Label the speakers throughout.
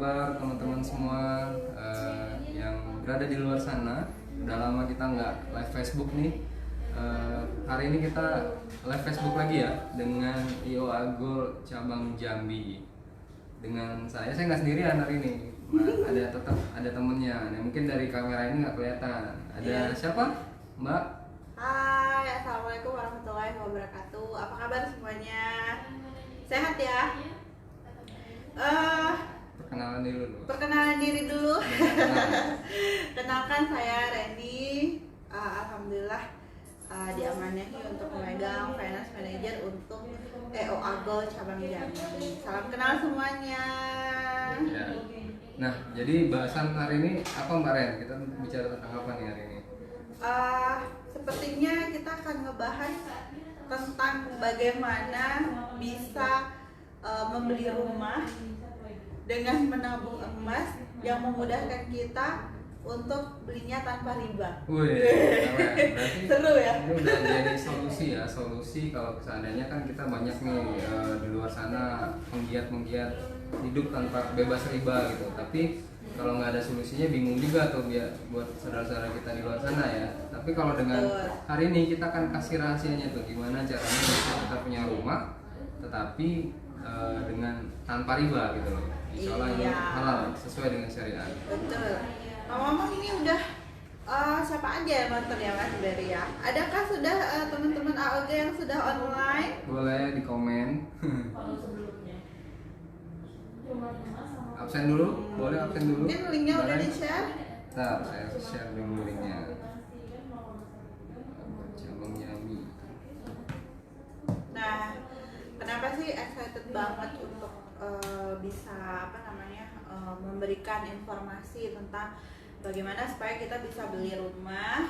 Speaker 1: kabar teman-teman semua yang berada di luar sana? Udah lama kita nggak live Facebook nih. Hari ini kita live Facebook lagi ya dengan IO Agol cabang Jambi. Dengan saya nggak sendirian hari ini. Tetap ada temennya. Nah, mungkin dari kamera ini nggak kelihatan. Ada siapa? Mbak?
Speaker 2: Hai, assalamualaikum warahmatullahi wabarakatuh. Apa kabar semuanya? Sehat ya? Perkenalan diri dulu. Kenalkan, saya Randy. Alhamdulillah diamanahi untuk memegang finance manager untuk EO Agol cabang Jambi. Salam kenal semuanya.
Speaker 1: Ya. Nah, jadi bahasan hari ini apa Mbak Ren? Kita bicara tentang apa nih hari ini?
Speaker 2: Sepertinya kita akan ngebahas tentang bagaimana bisa membeli rumah dengan menabung emas yang memudahkan kita untuk belinya tanpa riba.
Speaker 1: Wih, berarti
Speaker 2: seru ya?
Speaker 1: Ini udah jadi solusi kalau seandainya kan kita banyak nih di luar sana penggiat hidup tanpa bebas riba gitu. Tapi kalau nggak ada solusinya bingung juga tuh buat saudara-saudara kita di luar sana ya. Tapi kalau dengan hari ini kita akan kasih rahasianya tuh gimana caranya kita punya rumah tetapi dengan tanpa riba gitu loh. Insya Allah ini halal sesuai dengan syariat.
Speaker 2: Betul. Ngomong ini udah siapa aja yang nonton ya Mas Berry ya? Adakah sudah teman-teman AOG yang sudah online?
Speaker 1: Boleh di komen. Absen dulu? Boleh absen dulu?
Speaker 2: Mungkin linknya udah di-share?
Speaker 1: Bentar, saya share dulu linknya. Cabang Jambi.
Speaker 2: Nah, kenapa sih excited banget untuk bisa memberikan informasi tentang bagaimana supaya kita bisa beli rumah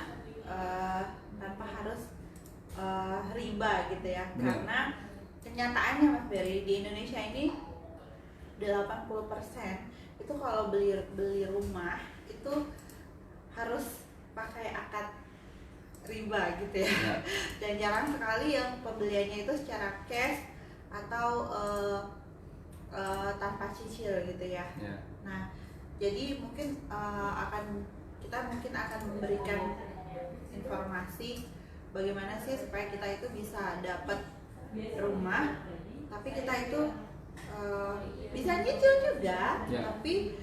Speaker 2: tanpa harus riba gitu ya. Karena kenyataannya Mas Berry, di Indonesia ini 80% itu kalau beli rumah itu harus pakai akad riba gitu ya. Dan jarang sekali yang pembeliannya itu secara cash atau tanpa cicil gitu ya. Nah, jadi kita mungkin akan memberikan informasi bagaimana sih supaya kita itu bisa dapat rumah, tapi kita itu bisa nyicil juga, tapi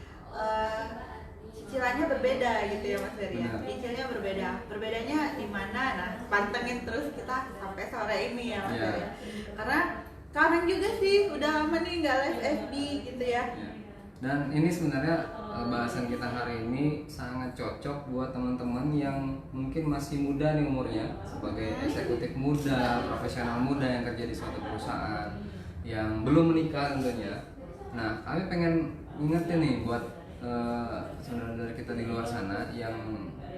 Speaker 2: cicilannya berbeda gitu ya Mas Berry. Cicilnya berbeda. Berbedanya di mana? Nah, pantengin terus kita sampai sore ini ya Mas Berry. Karena kangen juga sih, udah lama nih nggak live FB gitu ya.
Speaker 1: Dan ini sebenarnya bahasan kita hari ini sangat cocok buat teman-teman yang mungkin masih muda nih umurnya, sebagai eksekutif muda, profesional muda yang kerja di suatu perusahaan, yang belum menikah tentunya. Nah, kami pengen ingetin nih buat saudara-saudara kita di luar sana yang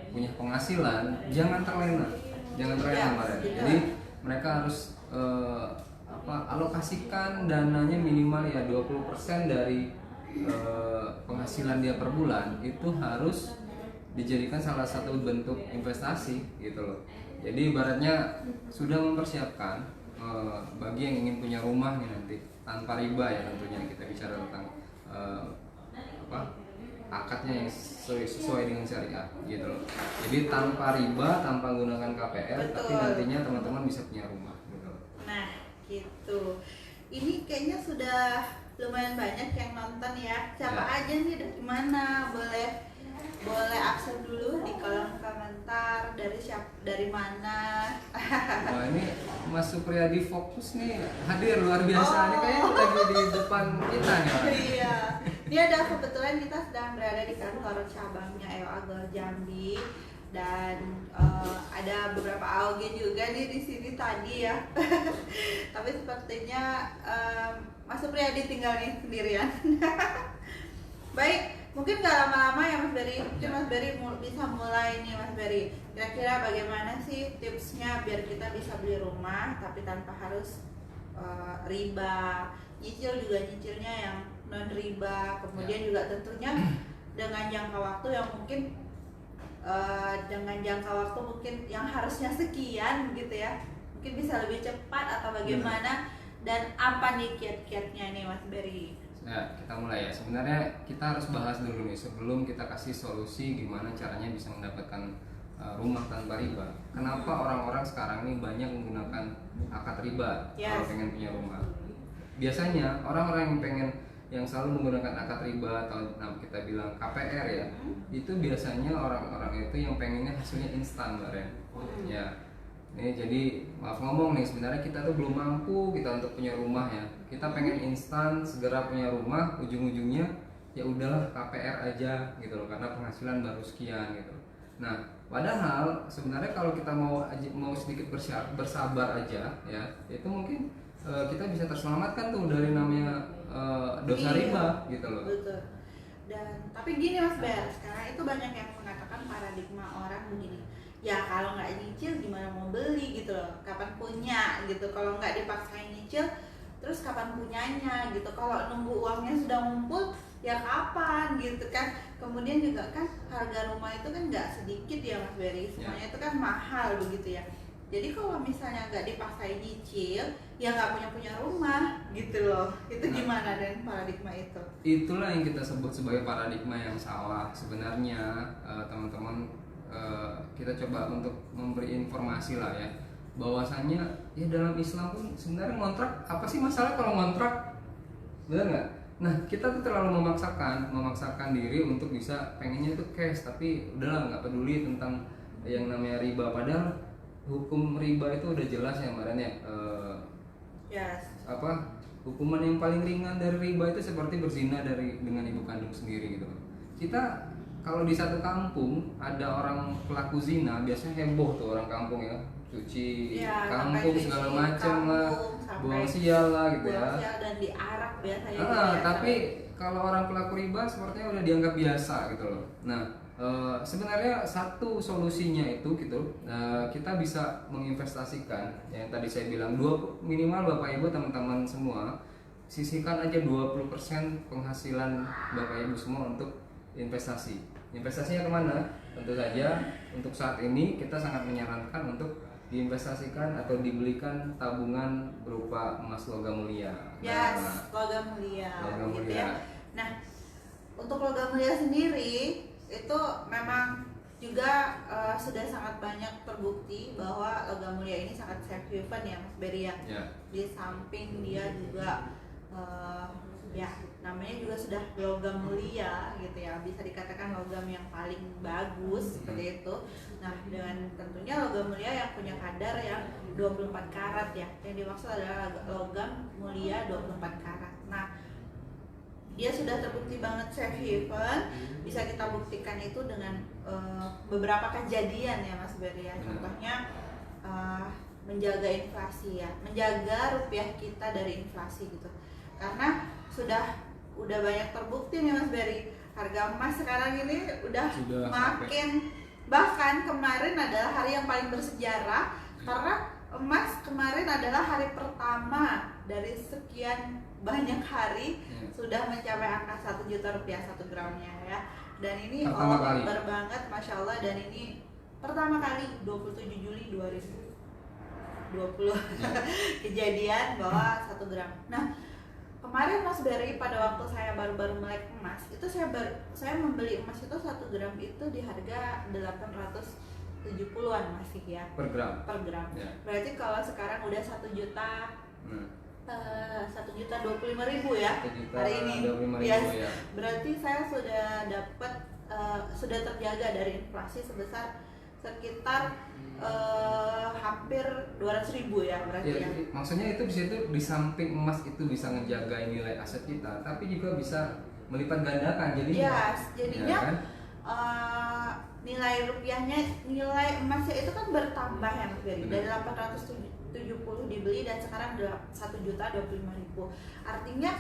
Speaker 1: punya penghasilan, jangan terlena kemarin. Jadi mereka harus alokasikan dananya minimal ya 20% dari penghasilan dia per bulan itu harus dijadikan salah satu bentuk investasi gitu loh. Jadi ibaratnya sudah mempersiapkan bagi yang ingin punya rumah nih nanti tanpa riba ya, tentunya kita bicara tentang akadnya yang sesuai dengan syariat gitu loh. Jadi tanpa riba, tanpa menggunakan KPR. Betul. Tapi nantinya teman-teman bisa punya rumah gitu loh.
Speaker 2: Nah gitu, ini kayaknya sudah lumayan banyak yang nonton ya. Siapa aja nih, dari mana? Boleh absen dulu di kolom komentar, dari mana.
Speaker 1: Wah, ini Mas Supriyadi Fokus nih hadir luar biasa. Ini kayaknya lagi di depan kita nih.
Speaker 2: Iya. Ini ada kebetulan kita sedang berada di kantor cabangnya EO Agol Jambi. Dan ada beberapa AOG juga nih di sini tadi ya. Tapi sepertinya Mas Supriyadi tinggal nih sendirian. Baik, mungkin nggak lama-lama ya Mas Berry. Mungkin Mas Berry bisa mulai nih Mas Berry. Kira-kira bagaimana sih tipsnya biar kita bisa beli rumah tapi tanpa harus riba, nyicil juga nyicilnya yang non riba, kemudian juga tentunya dengan jangka waktu yang mungkin yang harusnya sekian gitu ya, mungkin bisa lebih cepat atau bagaimana. Dan apa nih kiat-kiatnya nih Mas Berry?
Speaker 1: Ya, kita mulai ya. Sebenarnya kita harus bahas dulu nih sebelum kita kasih solusi gimana caranya bisa mendapatkan rumah tanpa riba. Kenapa orang-orang sekarang ini banyak menggunakan akad riba kalau pengen punya rumah? Biasanya orang-orang yang selalu menggunakan akad riba atau kita bilang KPR ya, itu biasanya orang-orang itu yang pengennya hasilnya instan, Mbak Ren. Ya. Ini jadi maaf ngomong nih, sebenarnya kita tuh belum mampu kita untuk punya rumah ya. Kita pengen instan segera punya rumah, ujung-ujungnya ya udahlah KPR aja gitu loh, karena penghasilan baru sekian gitu. Nah, padahal sebenarnya kalau kita mau sedikit bersabar aja ya, itu mungkin kita bisa terselamatkan tuh dari namanya dosa riba gitu loh.
Speaker 2: Betul. Dan tapi gini Mas Ber, sekarang itu banyak yang mengatakan paradigma orang begini. Ya kalau nggak nyicil gimana mau beli gitu loh, kapan punya gitu. Kalau nggak dipaksain nyicil terus kapan punyanya gitu. Kalau nunggu uangnya sudah ngumpul ya kapan gitu kan. Kemudian juga kan harga rumah itu kan nggak sedikit ya Mas Berry, semuanya itu kan mahal begitu ya. Jadi kalau misalnya nggak dipaksain nyicil ya nggak punya rumah gitu loh. Itu gimana dan paradigma itu?
Speaker 1: Itulah yang kita sebut sebagai paradigma yang salah sebenarnya, teman-teman. Kita coba untuk memberi informasi lah ya, bahwasannya ya dalam Islam pun sebenarnya ngontrak, apa sih masalah kalau ngontrak, benar nggak? Nah kita tuh terlalu memaksakan diri untuk bisa pengennya itu cash, tapi udahlah nggak peduli tentang yang namanya riba, padahal hukum riba itu udah jelas ya Mbak Ren ya. Hukuman yang paling ringan dari riba itu seperti berzina dengan ibu kandung sendiri gitu. Kita kalau di satu kampung ada orang pelaku zina, biasanya heboh tuh orang kampung ya, cuci kampung segala macam lah, buang sial lah gitu ya.
Speaker 2: Sial dan diarak biasanya.
Speaker 1: Tapi kalau orang pelaku riba sepertinya udah dianggap biasa gitu loh. Nah, sebenarnya satu solusinya itu gitu, kita bisa menginvestasikan yang tadi saya bilang, minimal Bapak Ibu teman-teman semua sisihkan aja 20% penghasilan Bapak Ibu semua untuk investasi. Investasinya kemana? Tentu saja untuk saat ini kita sangat menyarankan untuk diinvestasikan atau dibelikan tabungan berupa emas logam mulia.
Speaker 2: Logam mulia. Gitu ya. Nah, untuk logam mulia sendiri itu memang juga sudah sangat banyak terbukti bahwa logam mulia ini sangat safe haven ya Mas Berry ya. Di samping dia juga namanya juga sudah logam mulia gitu ya, bisa dikatakan logam yang paling bagus seperti itu. Nah, dengan tentunya logam mulia yang punya kadar yang 24 karat ya, yang dimaksud adalah logam mulia 24 karat. Nah, dia sudah terbukti banget safe haven, bisa kita buktikan itu dengan beberapa kejadian ya Mas Berry ya. Contohnya menjaga inflasi ya, menjaga rupiah kita dari inflasi gitu. Karena udah banyak terbukti nih Mas Berry, harga emas sekarang ini udah makin sampai. Bahkan kemarin adalah hari yang paling bersejarah karena emas kemarin adalah hari pertama dari sekian banyak hari sudah mencapai angka 1 juta rupiah 1 gramnya ya. Dan ini Akbar banget Masya Allah, dan ini pertama kali 27 Juli 2020 kejadian bahwa 1 gram. Nah, kemarin Mas Berry pada waktu saya baru-baru melek emas itu saya membeli emas itu 1 gram itu di harga 870-an masih ya
Speaker 1: per gram.
Speaker 2: Ya. Berarti kalau sekarang udah 1 juta 1.025.000 ya hari ini ya. Berarti saya sudah dapat sudah terjaga dari inflasi sebesar sekitar hampir 200.000 ya berarti ya.
Speaker 1: Maksudnya itu di situ di samping emas itu bisa ngejaga nilai aset kita, tapi juga bisa melipat gandakan jadinya.
Speaker 2: Jadinya ya kan? Nilai rupiahnya, nilai emasnya itu kan bertambah ya Mas Berry. Dari 870 dibeli dan sekarang 1.025.000. Artinya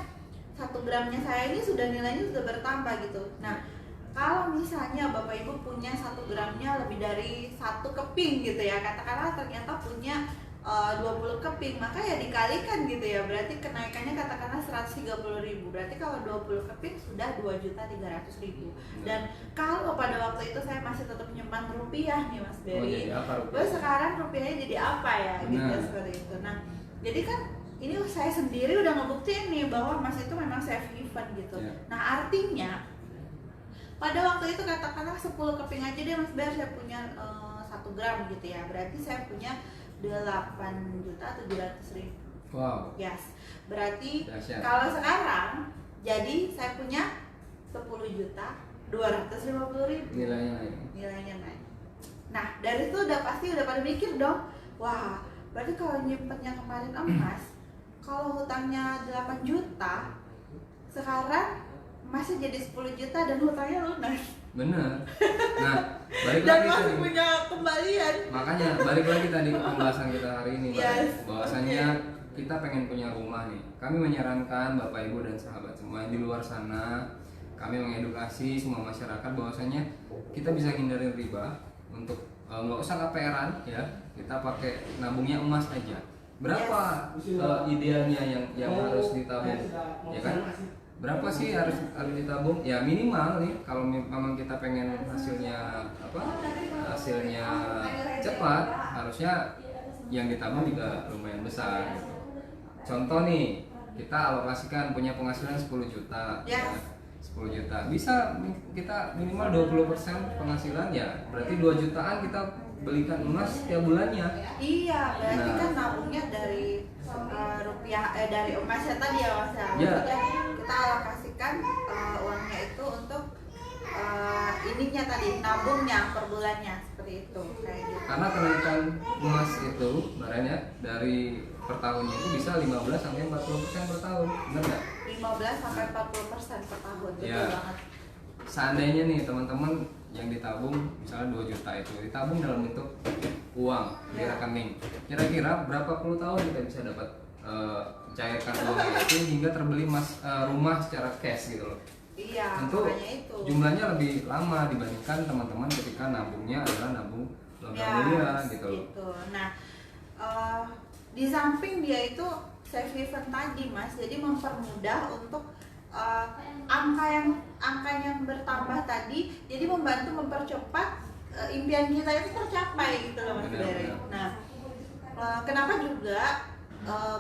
Speaker 2: 1 gramnya saya ini sudah nilainya sudah bertambah gitu. Nah, kalau misalnya Bapak Ibu punya 1 gramnya lebih dari 1 keping gitu ya, katakanlah ternyata punya 20 keping, maka ya dikalikan gitu ya, berarti kenaikannya katakanlah 130.000. Berarti kalau 20 keping sudah 2.300.000. Dan kalau pada waktu itu saya masih tetap nyimpan rupiah nih Mas Berry, sekarang rupiahnya jadi apa ya gitu seperti itu. Nah, jadi kan ini saya sendiri udah ngebuktiin nih bahwa emas itu memang safe event gitu.
Speaker 1: Iya.
Speaker 2: Nah artinya pada waktu itu katakanlah 10 keping aja deh Mas Ber, saya punya 1 gram gitu ya, berarti saya punya 8.700.000.
Speaker 1: Wow.
Speaker 2: Yes, berarti
Speaker 1: Dahsyat.
Speaker 2: kalau sekarang jadi saya punya 10.250.000
Speaker 1: Nilainya naik.
Speaker 2: nilainya naik. Nah dari itu udah pasti udah pada mikir dong, wah berarti kalau nyimpennya kemarin emas, kalau hutangnya 8 juta, sekarang emasnya jadi 10 juta dan hutangnya lunas.
Speaker 1: Bener. Nah, balik
Speaker 2: Dan
Speaker 1: lagi
Speaker 2: masih
Speaker 1: tadi.
Speaker 2: punya kembalian.
Speaker 1: Makanya balik lagi tadi ke pembahasan kita hari ini, Mbak.
Speaker 2: Yes,
Speaker 1: Bahwasannya kita pengen punya rumah nih. Kami menyarankan Bapak Ibu dan sahabat semua yang di luar sana, kami mengedukasi semua masyarakat bahwasannya kita bisa hindarin riba untuk nggak usah KPR-an ya. Kita pakai nabungnya emas aja. Berapa idealnya yang harus ditabung, ya kan? Berapa sih harus ditabung? Ya minimal nih kalau memang kita pengen hasilnya hasilnya cepat, harusnya yang ditabung juga lumayan besar gitu. Contoh nih, kita alokasikan punya penghasilan 10 juta.
Speaker 2: Yes.
Speaker 1: 10 juta. Bisa kita minimal 20% penghasilan ya. Berarti 2 jutaan kita belikan emas tiap bulannya.
Speaker 2: Iya, berarti
Speaker 1: Nah.
Speaker 2: kan nabungnya dari rupiah dari emasnya tadi ya Mas ya.
Speaker 1: Ya.
Speaker 2: Maksudnya kita alokasikan uangnya itu untuk ininya tadi nabungnya per bulannya seperti itu kayak gitu.
Speaker 1: Karena kenaikan emas itu barangnya dari per tahunnya itu bisa 15 sampai 40% per tahun. Benar nggak?
Speaker 2: 15 sampai 40% per tahun, betul
Speaker 1: Ya.
Speaker 2: banget.
Speaker 1: Seandainya nih teman-teman yang ditabung misalnya 2 juta itu ditabung dalam bentuk uang di
Speaker 2: Ya.
Speaker 1: rekening. Kira-kira berapa puluh tahun kita bisa dapat cairkan uang itu hingga terbeli rumah secara cash gitu loh.
Speaker 2: Iya,
Speaker 1: Tentu
Speaker 2: makanya itu.
Speaker 1: jumlahnya lebih lama dibandingkan teman-teman ketika nabungnya adalah nabung logam
Speaker 2: Ya,
Speaker 1: mulia gitu loh.
Speaker 2: gitu. Nah, di samping dia itu safe haven tadi Mas, jadi mempermudah untuk angka yang bertambah tadi, jadi membantu mempercepat impian kita itu tercapai gitu loh Mas
Speaker 1: Benar,
Speaker 2: Bere.
Speaker 1: benar.
Speaker 2: Nah, kenapa juga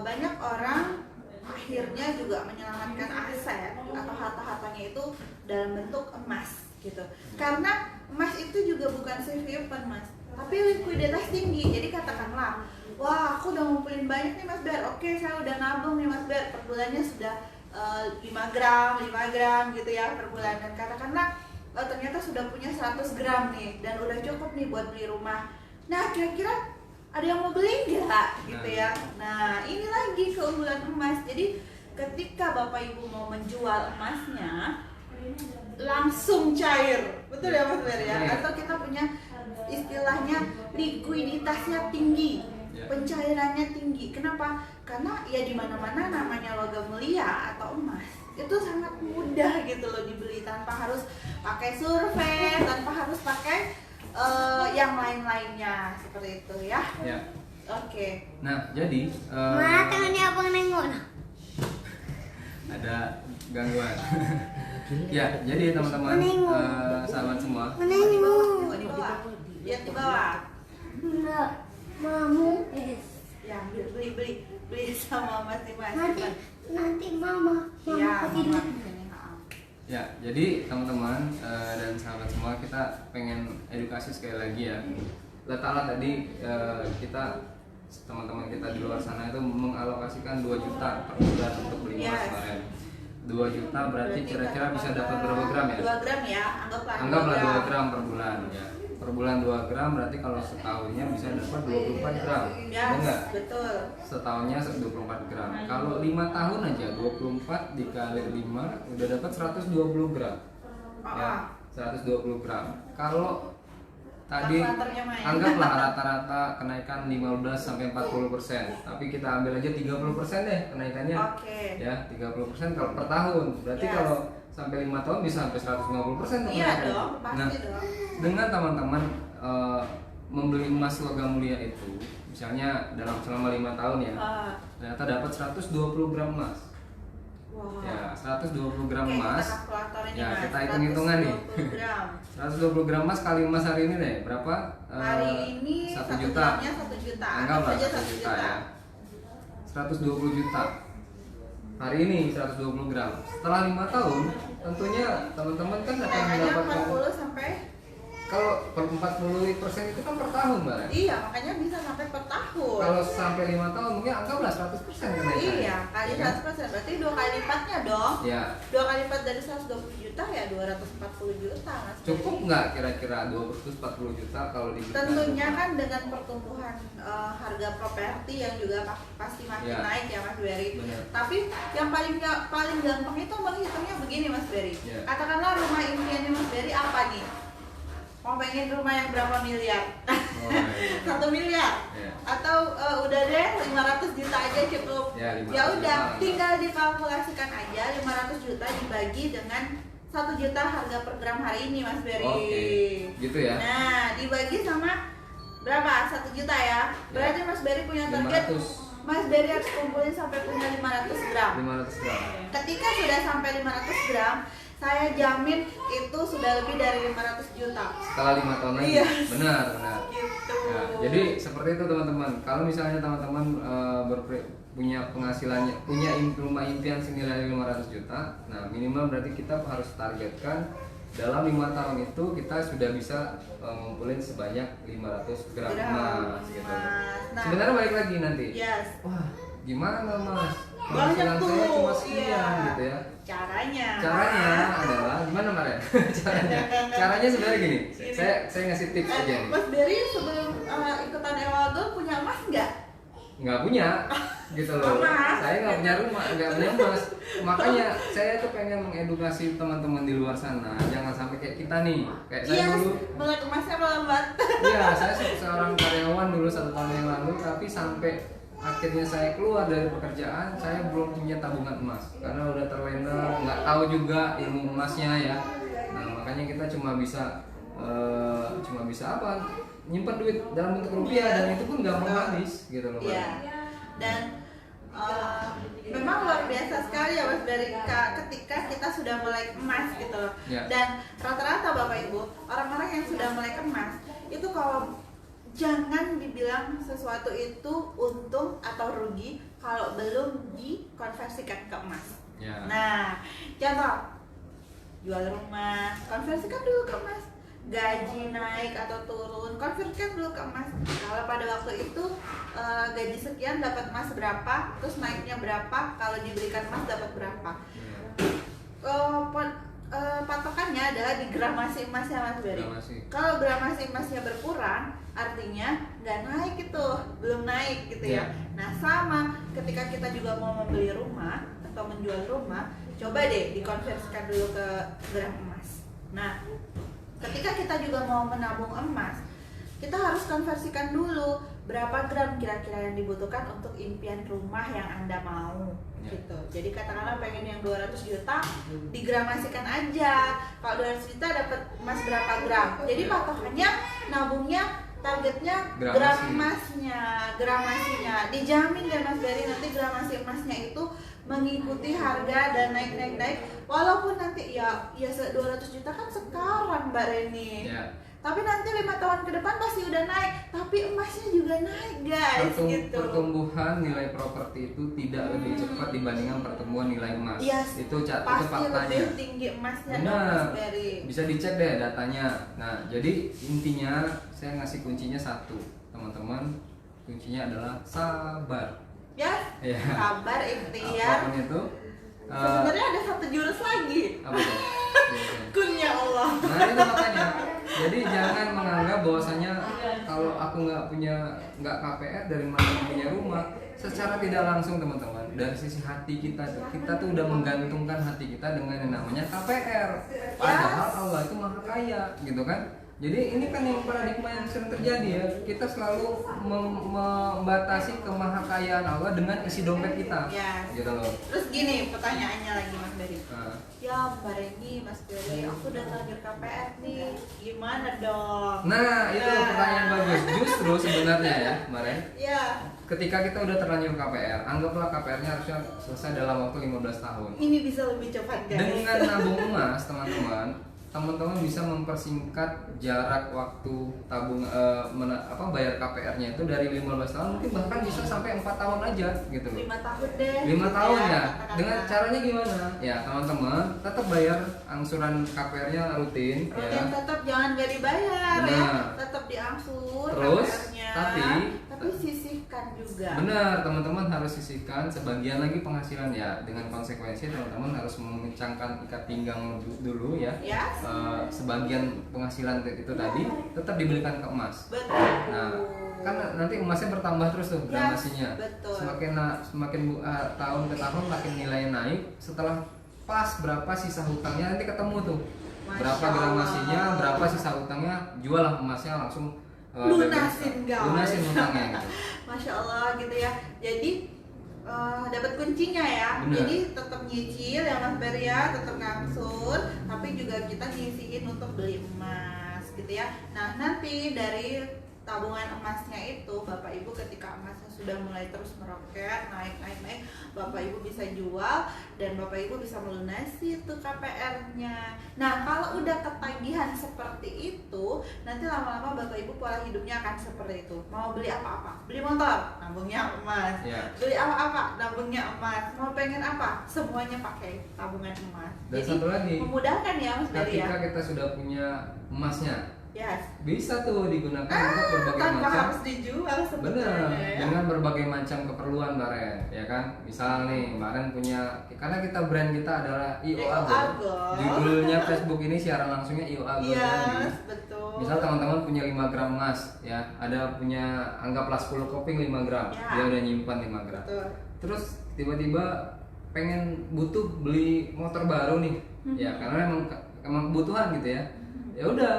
Speaker 2: banyak orang akhirnya juga menyelamatkan aset atau harta-hartanya itu dalam bentuk emas gitu. Karena emas itu juga bukan safe haven Mas, tapi likuiditas tinggi. Jadi katakanlah, wah aku udah ngumpulin banyak nih Mas Ber, oke saya udah nabung nih Mas Ber, per bulannya sudah 5 gram gitu ya per bulan. Dan katakanlah ternyata sudah punya 100 gram nih dan udah cukup nih buat beli rumah. Nah kira-kira ada yang mau beli nggak gitu ya. Nah ini lagi keunggulan emas. Jadi ketika Bapak Ibu mau menjual emasnya langsung cair, betul ya Mas Ber ya? Atau kita punya istilahnya likuiditasnya tinggi, pencairannya tinggi. Kenapa? Karena ya di mana-mana namanya logam mulia atau emas itu sangat mudah gitu loh dibeli tanpa harus pakai survei, tanpa harus pakai yang lain-lainnya seperti itu ya.
Speaker 1: Ya.
Speaker 2: Oke.
Speaker 1: Nah, jadi
Speaker 3: Ma, tangannya abang nengok.
Speaker 1: ada gangguan. Ya, jadi teman-teman sahabat semua,
Speaker 2: Di bawah, di bawah. Lihat di bawah.
Speaker 3: Enggak, mamu.
Speaker 2: Ya, beli sama Mas Dimas.
Speaker 3: Nanti mama
Speaker 2: Ya,
Speaker 3: kasih
Speaker 2: Mama.
Speaker 3: duit.
Speaker 1: ya, jadi teman-teman dan sahabat semua, kita pengen edukasi sekali lagi ya. Letaklah tadi kita teman-teman kita di luar sana itu mengalokasikan 2 juta per bulan untuk beli emas
Speaker 2: Yes.
Speaker 1: kemarin. 2 juta berarti kira-kira bisa dapat berapa gram ya?
Speaker 2: 2 gram ya,
Speaker 1: Anggaplah 2 gram per bulan ya. Per bulan 2 gram berarti kalau setahunnya bisa dapat 24 gram.
Speaker 2: Ya,
Speaker 1: Benar nggak?
Speaker 2: betul.
Speaker 1: Setahunnya 24 gram. Kalau 5 tahun aja 24 dikali 5 udah dapat 120 gram. Ya, 120 gram. Kalau tadi
Speaker 2: Kalkulatornya main.
Speaker 1: anggaplah rata-rata kenaikan 15 sampai 40%, tapi kita ambil aja 30% deh kenaikannya.
Speaker 2: Oke.
Speaker 1: Ya, 30% kalau per tahun. Berarti
Speaker 2: Yes.
Speaker 1: kalau sampai 5 tahun bisa sampai 150% tuh
Speaker 2: Iya
Speaker 1: kenaikannya.
Speaker 2: dong, pasti
Speaker 1: Nah,
Speaker 2: dong.
Speaker 1: dengan teman-teman membeli emas logam mulia itu, misalnya selama 5 tahun ya, ternyata dapat 120 gram emas.
Speaker 2: Wow.
Speaker 1: Ya, 120 gram
Speaker 2: Oke,
Speaker 1: emas.
Speaker 2: kita kalkulatorin
Speaker 1: Ya,
Speaker 2: Mas.
Speaker 1: kita hitung-hitungan nih.
Speaker 2: 120 gram.
Speaker 1: 120 gram emas kali emas hari ini deh, berapa?
Speaker 2: Hari ini
Speaker 1: 1
Speaker 2: 1
Speaker 1: juta.
Speaker 2: gramnya 1 juta.
Speaker 1: Anggaplah
Speaker 2: Anggap saja
Speaker 1: 1 juta ya. 120 juta. hari ini 120 gram. Setelah 5 tahun, tentunya teman-teman kan akan
Speaker 2: Makanya
Speaker 1: mendapatkan,
Speaker 2: 40 sampai
Speaker 1: kalau per 40% itu kan per tahun, Mbak.
Speaker 2: iya, makanya bisa sampai per tahun.
Speaker 1: Kalau sampai 5 tahun mungkin anggaplah 100% kenaikan.
Speaker 2: Iya, kali
Speaker 1: Ya kan?
Speaker 2: 100% berarti 2 kali lipatnya dong.
Speaker 1: Ya,
Speaker 2: 2 kali lipat dari 120 juta ya 240 juta Mas.
Speaker 1: cukup nggak kira-kira 240 juta kalau diberikan?
Speaker 2: Tentunya kan dengan pertumbuhan harga properti yang juga pasti makin
Speaker 1: Ya.
Speaker 2: naik ya Mas Berry.
Speaker 1: Benar.
Speaker 2: Tapi yang paling gampang itu menghitungnya begini Mas Berry.
Speaker 1: Ya.
Speaker 2: Katakanlah rumah impiannya Mas Berry apa nih? Mau pengen rumah yang berapa miliar?
Speaker 1: Oh, iya.
Speaker 2: 1 miliar?
Speaker 1: Ya.
Speaker 2: Atau udah deh 500 juta aja cukup?
Speaker 1: Ya, 500
Speaker 2: Ya udah,
Speaker 1: juta.
Speaker 2: tinggal dikalkulasikan aja 500 juta dibagi dengan 1 juta harga per gram hari ini Mas Berry.
Speaker 1: Oke, gitu ya.
Speaker 2: Nah, dibagi sama berapa? 1 juta ya. Berarti Mas Berry punya target
Speaker 1: 500.
Speaker 2: Mas Berry harus kumpulin sampai punya 500 gram.
Speaker 1: 500 gram.
Speaker 2: Ketika sudah sampai 500 gram, saya jamin itu sudah lebih dari 500 juta.
Speaker 1: Setelah 5 tahun lagi.
Speaker 2: Iya.
Speaker 1: Benar.
Speaker 2: Gitu.
Speaker 1: Ya, jadi seperti itu teman-teman. Kalau misalnya teman-teman punya penghasilannya, punya rumah impian senilai 500 juta, nah minimal berarti kita harus targetkan dalam 5 tahun itu kita sudah bisa ngumpulin sebanyak 500 gram emas gitu.
Speaker 2: Nah,
Speaker 1: Sebenarnya balik lagi nanti.
Speaker 2: yes.
Speaker 1: Wah, gimana Mas?
Speaker 2: Banyak
Speaker 1: Penghasilan
Speaker 2: tuh.
Speaker 1: saya cuma
Speaker 2: Iya.
Speaker 1: sekian gitu ya.
Speaker 2: Caranya
Speaker 1: Adalah gimana Maren? Caranya sebenarnya gini. Saya ngasih tips aja nih.
Speaker 2: Mas Berry sebelum ikutan Ewaldo punya emas nggak?
Speaker 1: Nggak punya gitu loh.
Speaker 2: Emas.
Speaker 1: Saya nggak punya rumah, nggak punya emas. Makanya saya tuh pengen mengedukasi teman-teman di luar sana, jangan sampai kayak kita nih, kayak saya
Speaker 2: Iya,
Speaker 1: dulu.
Speaker 2: melek emasnya melambat.
Speaker 1: Iya, saya seorang karyawan dulu 1 tahun yang lalu, tapi sampai akhirnya saya keluar dari pekerjaan, saya belum punya tabungan emas karena udah terlena, nggak tahu juga ilmu emasnya ya. Nah makanya kita cuma bisa apa? Nyimpan duit dalam bentuk rupiah dan itu pun gampang habis gitu loh.
Speaker 2: Iya. Dan memang luar biasa sekali ya Mas dari ketika kita sudah melek emas gitu loh.
Speaker 1: Ya.
Speaker 2: Dan rata-rata Bapak Ibu, orang-orang yang sudah melek emas itu kalau jangan dibilang sesuatu itu untung atau rugi kalau belum dikonversikan ke emas.
Speaker 1: Ya.
Speaker 2: Nah, contoh jual rumah, konversikan dulu ke emas. Gaji naik atau turun, konversikan dulu ke emas. Kalau pada waktu itu gaji sekian dapat emas berapa, terus naiknya berapa, kalau diberikan emas dapat berapa. Patokannya adalah di gramasi emasnya Mas Berry. Kalau gramasi emasnya berkurang, artinya nggak naik itu, belum naik gitu ya. Nah sama, ketika kita juga mau membeli rumah atau menjual rumah, coba deh dikonversikan dulu ke gram emas. Nah, ketika kita juga mau menabung emas, kita harus konversikan dulu berapa gram kira-kira yang dibutuhkan untuk impian rumah yang Anda mau gitu. Jadi katakanlah pengen yang 200 juta, digramasikan aja. Kalau 200 juta dapat emas berapa gram. Jadi patokannya nabungnya targetnya gram emasnya, gramasinya. Dijamin deh Mas Berry nanti gramasi emasnya itu mengikuti harga dan naik. Walaupun nanti ya 200 juta kan sekarang Mbak Reni. Tapi nanti 5 tahun ke depan pasti udah naik, tapi emasnya juga naik guys gitu.
Speaker 1: Pertumbuhan nilai properti itu tidak lebih cepat dibandingkan pertumbuhan nilai emas.
Speaker 2: Yes,
Speaker 1: itu
Speaker 2: pasti
Speaker 1: faktanya.
Speaker 2: lebih tinggi emasnya dong
Speaker 1: Benar.
Speaker 2: Mas Berry.
Speaker 1: Bisa dicek deh datanya. Nah, jadi intinya saya ngasih kuncinya satu, teman-teman. Kuncinya adalah sabar.
Speaker 2: Ya, sabar, ikhtiar.
Speaker 1: Apapun itu.
Speaker 2: Sebenarnya ada satu jurus lagi.
Speaker 1: Apa itu?
Speaker 2: Kunya Allah.
Speaker 1: Nah itu makanya. Jadi jangan menganggap bahwasanya kalau aku nggak KPR dari mana aku punya rumah. Secara tidak langsung teman-teman, dari sisi hati kita tuh udah menggantungkan hati kita dengan yang namanya KPR. Padahal Allah itu maha kaya, gitu kan? Jadi ini kan yang paradigma yang sering terjadi ya. Kita selalu membatasi kemahakayaan Allah dengan isi dompet kita.
Speaker 2: Ya.
Speaker 1: Gitu loh.
Speaker 2: Terus gini pertanyaannya lagi Mas Berry.
Speaker 1: Nah,
Speaker 2: Ya Mbak Reni, Mas Berry, aku udah terlanjur KPR nih. Gimana dong?
Speaker 1: nah itu pertanyaan bagus. Justru sebenarnya ya, kemarin
Speaker 2: Ya.
Speaker 1: ketika kita udah terlanjur KPR, anggaplah KPR-nya harusnya selesai dalam waktu 15 tahun.
Speaker 2: Ini bisa lebih cepat guys.
Speaker 1: Dengan nabung emas, teman-teman, teman-teman bisa mempersingkat jarak waktu tabung bayar KPR-nya itu dari 15 tahun mungkin bahkan bisa sampai 4 tahun aja gitu loh.
Speaker 2: 5 tahun deh.
Speaker 1: 5 tahun ya.
Speaker 2: katakanlah.
Speaker 1: Dengan caranya gimana? Ya, teman-teman tetap bayar angsuran KPR-nya rutin ya.
Speaker 2: Tetap jangan gak dibayar ya.
Speaker 1: Benar.
Speaker 2: Tetap diangsur
Speaker 1: Terus,
Speaker 2: KPR-nya.
Speaker 1: tapi
Speaker 2: sisihkan juga.
Speaker 1: Benar, teman-teman harus sisihkan sebagian lagi penghasilan ya. Dengan konsekuensi teman-teman harus mengencangkan ikat pinggang dulu ya.
Speaker 2: Yes.
Speaker 1: Sebagian penghasilan itu tadi tetap dibelikan ke emas.
Speaker 2: Betul.
Speaker 1: Nah, kan nanti emasnya bertambah terus tuh gramasinya.
Speaker 2: betul.
Speaker 1: Semakin tahun ke tahun makin nilainya naik. Setelah pas berapa sisa hutangnya nanti ketemu tuh. Berapa
Speaker 2: Masya
Speaker 1: gramasinya,
Speaker 2: Allah.
Speaker 1: berapa sisa hutangnya, jual lah emasnya langsung
Speaker 2: Lunasin, guys.
Speaker 1: lunasin hutangnya gitu.
Speaker 2: Masya Allah gitu ya. Jadi dapat kuncinya ya.
Speaker 1: Bener.
Speaker 2: Jadi tetap nyicil ya Mas Ber ya, tetap ngangsur, tapi juga kita nyisihin untuk beli emas gitu ya. Nah nanti dari tabungan emasnya itu Bapak Ibu ketika emasnya sudah mulai terus meroket naik, Bapak Ibu bisa jual dan Bapak Ibu bisa melunasi itu KPR-nya. Nah kalau udah ketagihan seperti itu, nanti lama-lama Bapak Ibu pola hidupnya akan seperti itu. Mau beli apa-apa, beli motor, nabungnya emas.
Speaker 1: Ya.
Speaker 2: Beli apa-apa, nabungnya emas. Mau pengen apa, semuanya pakai tabungan emas.
Speaker 1: Dan
Speaker 2: Jadi
Speaker 1: satu lagi,
Speaker 2: memudahkan ya Mas Beri ya.
Speaker 1: ketika kita sudah punya emasnya,
Speaker 2: Yes.
Speaker 1: bisa tuh digunakan untuk berbagai
Speaker 2: Tanpa
Speaker 1: macam.
Speaker 2: harus dijual
Speaker 1: Bener,
Speaker 2: sebenarnya ya.
Speaker 1: dengan berbagai macam keperluan Mbak Ren, ya kan? Misal nih, Mbak Ren punya, karena kita brand kita adalah IO Agol. Judulnya Facebook ini siaran langsungnya IO Agol.
Speaker 2: Yes, betul.
Speaker 1: Misal teman-teman punya 5 gram emas, ya, ada punya anggaplah 10 keping 5 gram,
Speaker 2: Ya.
Speaker 1: dia udah nyimpan 5 gram.
Speaker 2: Betul.
Speaker 1: Terus tiba-tiba pengen butuh beli motor baru nih, ya karena emang kebutuhan gitu ya. Ya udah,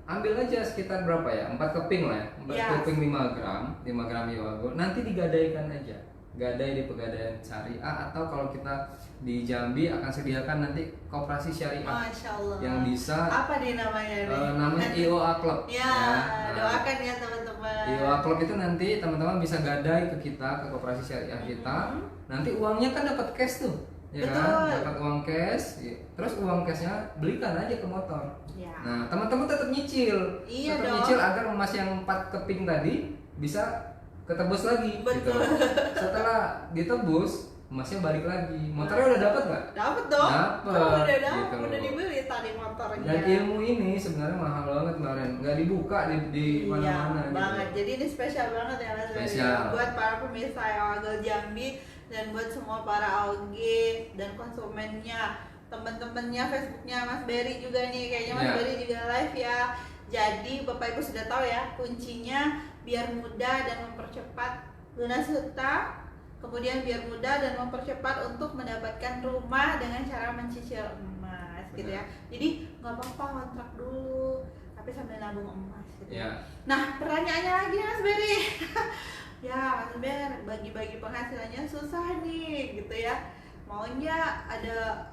Speaker 1: ambil aja sekitar berapa ya, 4 keping lah ya, 4
Speaker 2: Yes.
Speaker 1: keping 5 gram Yoagol, nanti digadaikan aja, gadai di Pegadaian Syariah, atau kalau kita di Jambi akan sediakan nanti koperasi syariah
Speaker 2: Masya Allah.
Speaker 1: yang bisa
Speaker 2: apa nih namanya nih?
Speaker 1: namanya IOA Club
Speaker 2: Ya,
Speaker 1: Nah,
Speaker 2: doakan ya teman-teman.
Speaker 1: IOA Club itu nanti teman-teman bisa gadai ke kita, ke koperasi syariah kita, nanti uangnya kan dapat cash tuh, ya
Speaker 2: Betul.
Speaker 1: kan, dapat uang cash, terus uang cashnya belikan aja ke motor.
Speaker 2: Ya.
Speaker 1: Nah, teman-teman tetap nyicil,
Speaker 2: Iya
Speaker 1: tetap
Speaker 2: dong.
Speaker 1: nyicil agar emas yang 4 keping tadi bisa ketebus lagi.
Speaker 2: Betul.
Speaker 1: Gitu. Setelah ditebus, emasnya balik lagi. Motornya udah dapat nggak?
Speaker 2: Dapat dong.
Speaker 1: Dapet,
Speaker 2: Udah dapat,
Speaker 1: gitu.
Speaker 2: udah dibeli tadi motornya.
Speaker 1: Dan ilmu ini sebenarnya mahal banget kemarin, nggak dibuka di mana-mana.
Speaker 2: Iya, banget. Jadi ini spesial banget ya Mas Beri.
Speaker 1: Spesial.
Speaker 2: Buat para pemirsa Agol Jambi dan buat semua para AOG dan konsumennya, teman-temannya Facebooknya Mas Beri juga nih, kayaknya Mas
Speaker 1: Iya.
Speaker 2: Beri juga live ya. Jadi Bapak Ibu sudah tahu ya kuncinya biar mudah dan mempercepat lunas hutang, kemudian biar mudah dan mempercepat untuk mendapatkan rumah dengan cara mencicil emas gitu ya. Jadi nggak apa-apa kontrak dulu tapi sambil nabung emas gitu.
Speaker 1: Ya.
Speaker 2: Nah pertanyaannya lagi Mas Beri, ya Mas Beri bagi-bagi penghasilannya susah nih gitu ya. Maunya ada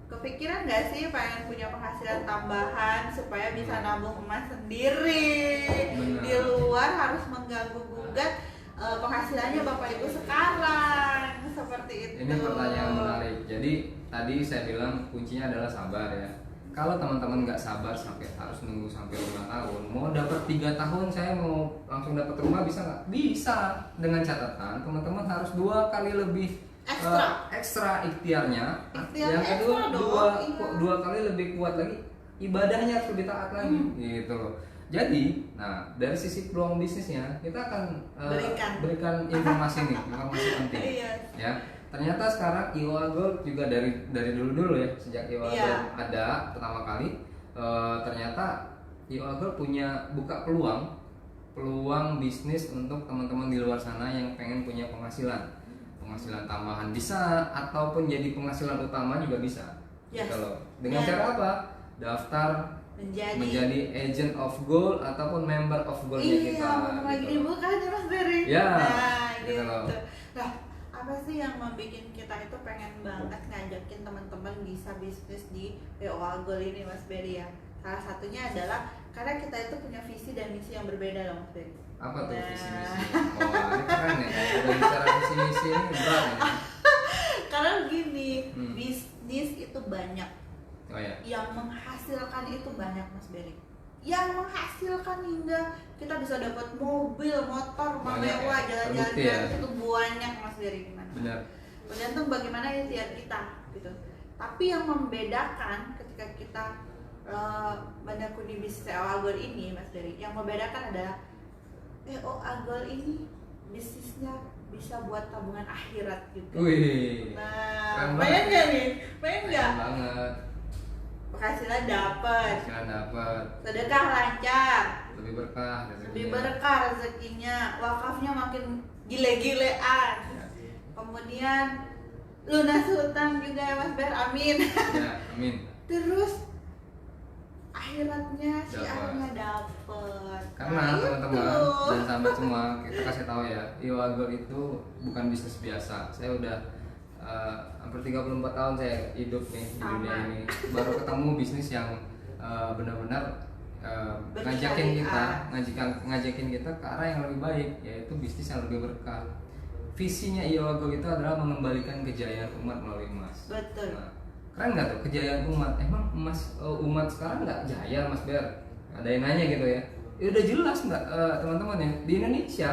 Speaker 2: kepikiran nggak sih pengen punya penghasilan tambahan supaya bisa nabung emas sendiri?
Speaker 1: Benar.
Speaker 2: Di luar harus mengganggu gugat penghasilannya Bapak Ibu sekarang seperti itu.
Speaker 1: Ini pertanyaan menarik. Jadi tadi saya bilang kuncinya adalah sabar ya. Kalau teman-teman nggak sabar sampai harus nunggu sampai 5 tahun, mau dapat 3 tahun saya mau langsung dapat rumah bisa nggak? Bisa, dengan catatan teman-teman harus 2 kali lebih ekstra ikhtiarnya.
Speaker 2: Ikhtiarnya
Speaker 1: Yang kedua
Speaker 2: ekstra dong, iya.
Speaker 1: dua kali lebih kuat lagi, ibadahnya harus lebih taat lagi, gitu loh. Jadi, nah dari sisi peluang bisnisnya kita akan berikan informasi nih, informasi penting.
Speaker 2: Iya.
Speaker 1: Ya, ternyata sekarang IO Agol juga dari dulu ya, sejak IO Agol
Speaker 2: Iya.
Speaker 1: ada pertama kali, ternyata IO Agol punya buka peluang bisnis untuk teman-teman di luar sana yang pengen punya penghasilan tambahan bisa, ataupun jadi penghasilan utama juga bisa.
Speaker 2: Yes.
Speaker 1: Gitu loh. Dengan
Speaker 2: Dan
Speaker 1: cara apa? Daftar menjadi agent of gold ataupun member of goldnya
Speaker 2: iya,
Speaker 1: kita.
Speaker 2: lagi
Speaker 1: gitu.
Speaker 2: dibuka nih Mas Beri.
Speaker 1: Ya,
Speaker 2: Nah,
Speaker 1: gitu
Speaker 2: gitu.
Speaker 1: loh.
Speaker 2: Nah, apa sih yang membuat kita itu pengen banget ngajakin teman-teman bisa bisnis di PO Agol ini Mas Beri ya? Salah satunya adalah karena kita itu punya visi dan misi yang berbeda loh Mas Beri.
Speaker 1: Apa tuh
Speaker 2: Nah.
Speaker 1: visi misi? Oh, ini keren ya. Kalau udah bicara visi misi ini berat ya.
Speaker 2: Karena gini,
Speaker 1: Hmm.
Speaker 2: bisnis itu banyak
Speaker 1: Oh ya.
Speaker 2: Yang menghasilkan itu banyak Mas Berry. Yang menghasilkan hingga kita bisa dapat mobil, motor, rumah
Speaker 1: Banyak
Speaker 2: mewah,
Speaker 1: ya,
Speaker 2: jalan-jalan
Speaker 1: terbukti ya.
Speaker 2: itu banyak Mas Berry gimana?
Speaker 1: Benar.
Speaker 2: Tergantung bagaimana ikhtiar kita gitu. Tapi yang membedakan ketika kita menekuni bisnis EO Agol ini Mas Berry, yang membedakan adalah EO Agol ini bisnisnya bisa buat tabungan akhirat juga.
Speaker 1: Wih.
Speaker 2: Nah,
Speaker 1: Keren
Speaker 2: bayang
Speaker 1: banget.
Speaker 2: nggak nih? Bayang
Speaker 1: Keren
Speaker 2: nggak?
Speaker 1: banget.
Speaker 2: Penghasilan dapat,
Speaker 1: Penghasilan dapat,
Speaker 2: sedekah lancar,
Speaker 1: lebih berkah rezekinya.
Speaker 2: lebih berkah rezekinya, wakafnya makin gile-gilean.
Speaker 1: Ya.
Speaker 2: Kemudian lunas hutang juga ya Mas Ber, amin.
Speaker 1: Ya, amin.
Speaker 2: Terus akhiratnya si
Speaker 1: Dapat.
Speaker 2: akhirnya dapet.
Speaker 1: Karena
Speaker 2: Nah,
Speaker 1: teman-teman
Speaker 2: itu.
Speaker 1: dan sahabat semua, kita kasih tahu ya, EO Agol itu bukan bisnis biasa. Saya udah hampir 34 tahun saya hidup nih di
Speaker 2: Sama.
Speaker 1: dunia ini. Baru ketemu bisnis yang benar-benar ngajakin ngajakin kita ke arah yang lebih baik, yaitu bisnis yang lebih berkah. Visinya EO Agol itu adalah mengembalikan kejayaan umat melalui emas.
Speaker 2: Betul.
Speaker 1: Nah, keren nggak tuh kejayaan umat? Emang emas umat sekarang nggak jaya Mas Ber? Ada yang nanya gitu ya. Ya udah jelas nggak teman-teman ya, di Indonesia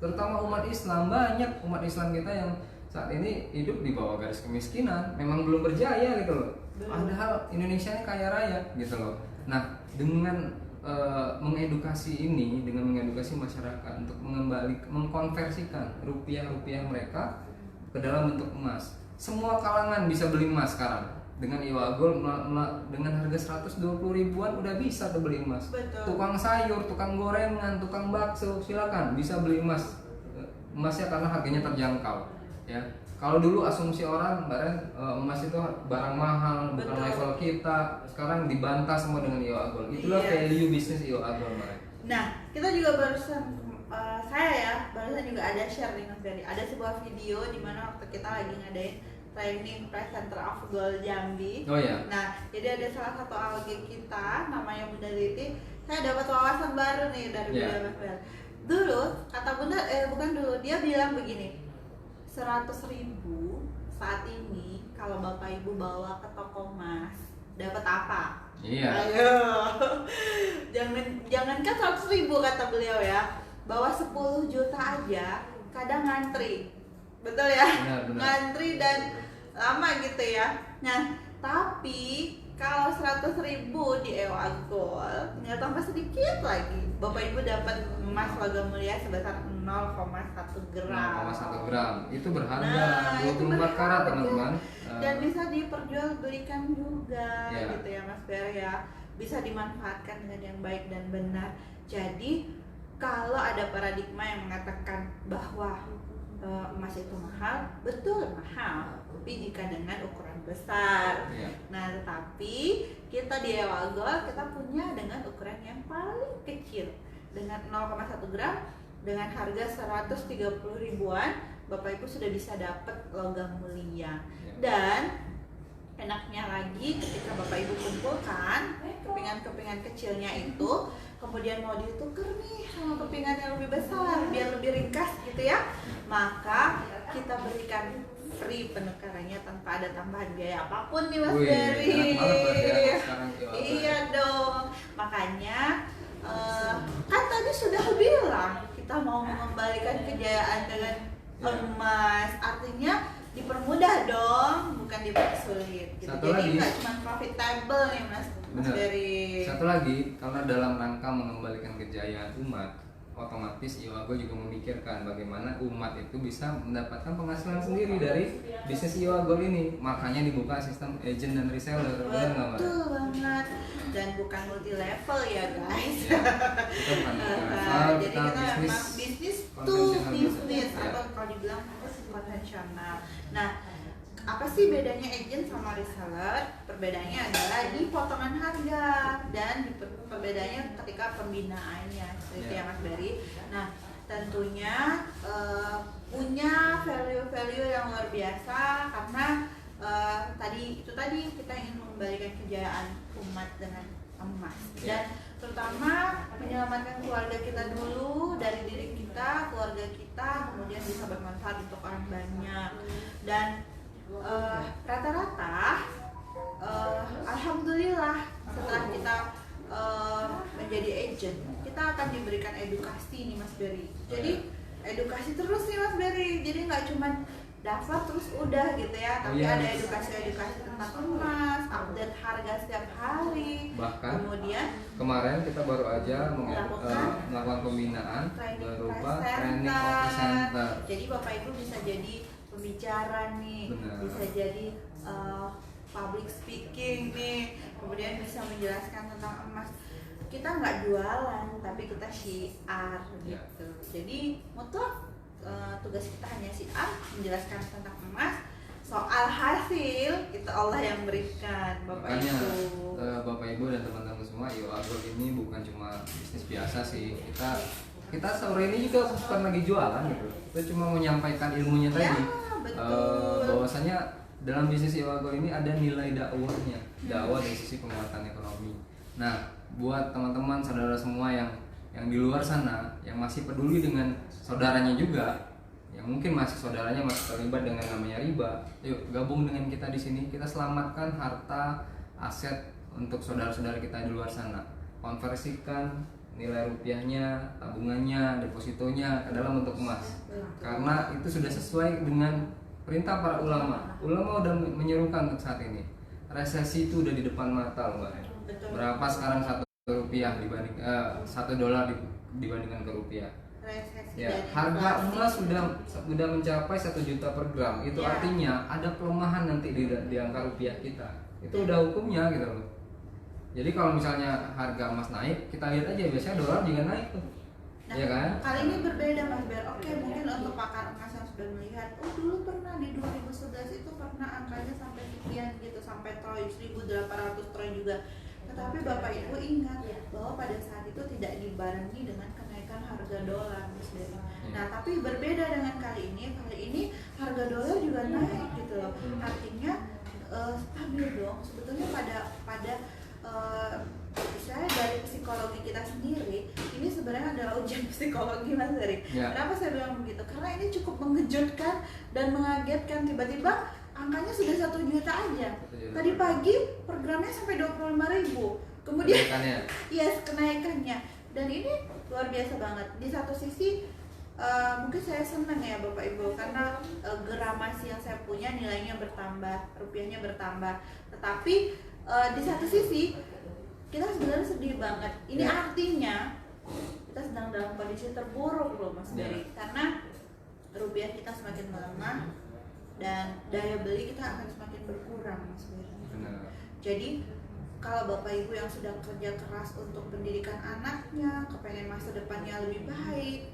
Speaker 1: terutama umat Islam, banyak umat Islam kita yang saat ini hidup di bawah garis kemiskinan, memang belum berjaya gitu loh. Padahal Indonesia ini kaya raya gitu loh. Nah, dengan mengedukasi ini, dengan mengedukasi masyarakat untuk mengkonversikan rupiah-rupiah mereka ke dalam bentuk emas. Semua kalangan bisa beli emas sekarang. Dengan EO Agol dengan harga 120 ribuan udah bisa tuh beli emas.
Speaker 2: Betul.
Speaker 1: Tukang sayur, tukang gorengan, tukang bakso silakan bisa beli emas. Emasnya karena harganya terjangkau. Ya, kalau dulu asumsi orang emas itu barang mahal, bukan
Speaker 2: Betul.
Speaker 1: level kita. Sekarang dibantah semua dengan EO Agol. Itulah
Speaker 2: Iya.
Speaker 1: value bisnis EO Agol, Mbak.
Speaker 2: Nah, kita juga barusan barusan juga ada share nih Mas Berry. Ada sebuah video di mana waktu kita lagi ngadain training presenter of Gold Jambi.
Speaker 1: Oh ya.
Speaker 2: Nah, jadi ada salah satu alge kita namanya Bunda Liti. Saya dapat wawasan baru nih dari
Speaker 1: Iya.
Speaker 2: Bunda Mas Berry. Dulu kata Bunda, bukan dulu, dia bilang begini, 100.000 saat ini kalau Bapak Ibu bawa ke toko emas dapat apa?
Speaker 1: Iya.
Speaker 2: Ayo. Jangankan 100.000 kata beliau ya. Bawa 10 juta aja kadang ngantri. Betul ya?
Speaker 1: Benar.
Speaker 2: Ngantri dan lama gitu ya. Nah, tapi kalau 100.000 di EO Agol tinggal tambah sedikit lagi. Bapak Ibu dapat emas logam mulia sebesar 0,1 gram.
Speaker 1: 0,1 gram. Itu berharga
Speaker 2: Nah, itu
Speaker 1: 24 karat,
Speaker 2: berharga.
Speaker 1: teman-teman.
Speaker 2: Dan bisa diperjualbelikan juga
Speaker 1: Ya.
Speaker 2: gitu ya Mas Ber ya, bisa dimanfaatkan dengan yang baik dan benar. Jadi kalau ada paradigma yang mengatakan bahwa emas itu mahal, betul mahal, tapi jika dengan ukuran besar.
Speaker 1: Ya.
Speaker 2: Nah, tetapi kita di EO Agol kita punya dengan ukuran yang paling kecil dengan 0,1 gram dengan harga 130 ribuan, Bapak Ibu sudah bisa dapat logam mulia. Dan enaknya lagi ketika Bapak Ibu kumpulkan kepingan-kepingan kecilnya itu, kemudian mau ditukar nih sama kepingan yang lebih besar biar lebih ringkas gitu ya, maka kita berikan free penukarannya tanpa ada tambahan biaya apapun nih Mas
Speaker 1: Wih,
Speaker 2: Berry.
Speaker 1: enak banget berarti ya sekarang EO Agol.
Speaker 2: Iya dong, makanya kan tadi sudah bilang kita mau mengembalikan kejayaan dengan emas, artinya dipermudah dong, bukan dipersulit gitu.
Speaker 1: Satu
Speaker 2: Jadi
Speaker 1: lagi.
Speaker 2: nggak cuma profitable nih Mas
Speaker 1: Benar.
Speaker 2: Berry.
Speaker 1: Satu lagi, karena dalam rangka mengembalikan kejayaan umat, otomatis EO Agol juga memikirkan bagaimana umat itu bisa mendapatkan penghasilan sendiri dari bisnis EO Agol ini. Makanya dibuka sistem agent dan reseller, benar nggak Mbak?
Speaker 2: Betul banget, dan bukan multi level ya guys.
Speaker 1: Ya, kita bukan level,
Speaker 2: Jadi
Speaker 1: kita
Speaker 2: kita
Speaker 1: bisnis
Speaker 2: memang bisnis to
Speaker 1: konvensional
Speaker 2: bisnis
Speaker 1: biasa. Ya.
Speaker 2: atau kalau dibilang konvensional. Nah, apa sih bedanya agent sama reseller? Perbedaannya adalah di potongan harga dan di perbedaannya ketika pembinaannya, seperti
Speaker 1: Ya.
Speaker 2: ya Mas Berry. Nah, tentunya punya value-value yang luar biasa karena tadi kita ingin mengembalikan kejayaan umat dengan emas.
Speaker 1: Ya.
Speaker 2: Dan terutama menyelamatkan keluarga kita dulu dari diri kita, keluarga kita, kemudian bisa bermanfaat untuk orang banyak. Dan rata-rata alhamdulillah setelah kita menjadi agent, kita akan diberikan edukasi nih Mas Berry. Jadi edukasi terus nih Mas Berry. Jadi nggak cuma daftar terus udah gitu ya, tapi ada edukasi tentang emas, update harga setiap hari.
Speaker 1: Bahkan
Speaker 2: kemudian
Speaker 1: kemarin kita baru aja melakukan pembinaan berupa training center.
Speaker 2: Jadi Bapak Ibu bisa jadi pembicara nih,
Speaker 1: Benar.
Speaker 2: bisa jadi public speaking nih, kemudian bisa menjelaskan tentang emas. Kita nggak jualan, tapi kita syiar gitu. Jadi mutlak tugas kita hanya syiar, menjelaskan tentang emas. Soal hasil itu Allah yang berikan, Bapak
Speaker 1: Makanya
Speaker 2: Ibu.
Speaker 1: Bapak Ibu dan teman-teman semua, IO Agro ini bukan cuma bisnis biasa sih. Kita sore ini juga bukan lagi jualan gitu. Kita cuma menyampaikan ilmunya
Speaker 2: Ya,
Speaker 1: tadi.
Speaker 2: betul.
Speaker 1: Bahwasanya dalam bisnis IO Agro ini ada nilai dakwahnya, dakwah dari sisi penguatan ekonomi. Nah, buat teman-teman saudara semua yang di luar sana yang masih peduli dengan saudaranya juga, yang mungkin saudaranya masih terlibat dengan namanya riba, yuk gabung dengan kita di sini. Kita selamatkan harta aset untuk saudara-saudara kita di luar sana. Konversikan nilai rupiahnya, tabungannya, depositonya ke dalam bentuk emas. Karena itu sudah sesuai dengan perintah para ulama. Ulama udah menyerukan untuk saat ini. Resesi itu udah di depan mata loh, Mbak.
Speaker 2: Betul.
Speaker 1: Berapa sekarang $1 dibanding $1 dibandingkan ke rupiah?
Speaker 2: Resesi
Speaker 1: Ya,
Speaker 2: dan
Speaker 1: harga
Speaker 2: inflasi.
Speaker 1: emas sudah mencapai 1 juta per gram. Itu
Speaker 2: Ya.
Speaker 1: artinya ada pelemahan nanti di angka rupiah kita. Itu udah hukumnya gitu loh. Jadi kalau misalnya harga emas naik, kita lihat aja biasanya dolar juga naik tuh.
Speaker 2: Nah,
Speaker 1: Iya kan?
Speaker 2: kali ini berbeda Mas Ber. Oke, mungkin untuk pakar emas yang sudah melihat, dulu pernah di 2011 itu pernah angkanya sampai sekian gitu, sampai troy 1.800 troy juga. Tetapi Bapak Ibu ingat bahwa pada saat itu tidak dibarengi dengan kenaikan harga dolar, Mas Ber. Nah, tapi berbeda dengan kali ini harga dolar juga naik gitu loh. Artinya stabil dong. Sebetulnya pada saya dari psikologi kita sendiri, ini sebenarnya adalah ujian psikologi Mas Heri.
Speaker 1: Ya.
Speaker 2: Kenapa saya bilang begitu? Karena ini cukup mengejutkan dan mengagetkan. Tiba-tiba angkanya sudah 1 juta aja. Tadi pagi per gramnya sampai 25.000. Kemudian
Speaker 1: Kenaikannya.
Speaker 2: yes, kenaikannya. Dan ini luar biasa banget. Di satu sisi mungkin saya senang ya Bapak Ibu, karena gramasi yang saya punya nilainya bertambah, rupiahnya bertambah. Tetapi di satu sisi kita sebenarnya sedih banget. Ini artinya kita sedang dalam kondisi terburuk loh Mas Berry. Karena rupiah kita semakin melemah dan daya beli kita akan semakin berkurang Mas Berry.
Speaker 1: Benar.
Speaker 2: Jadi kalau Bapak Ibu yang sudah kerja keras untuk pendidikan anaknya, kepengen masa depannya lebih baik,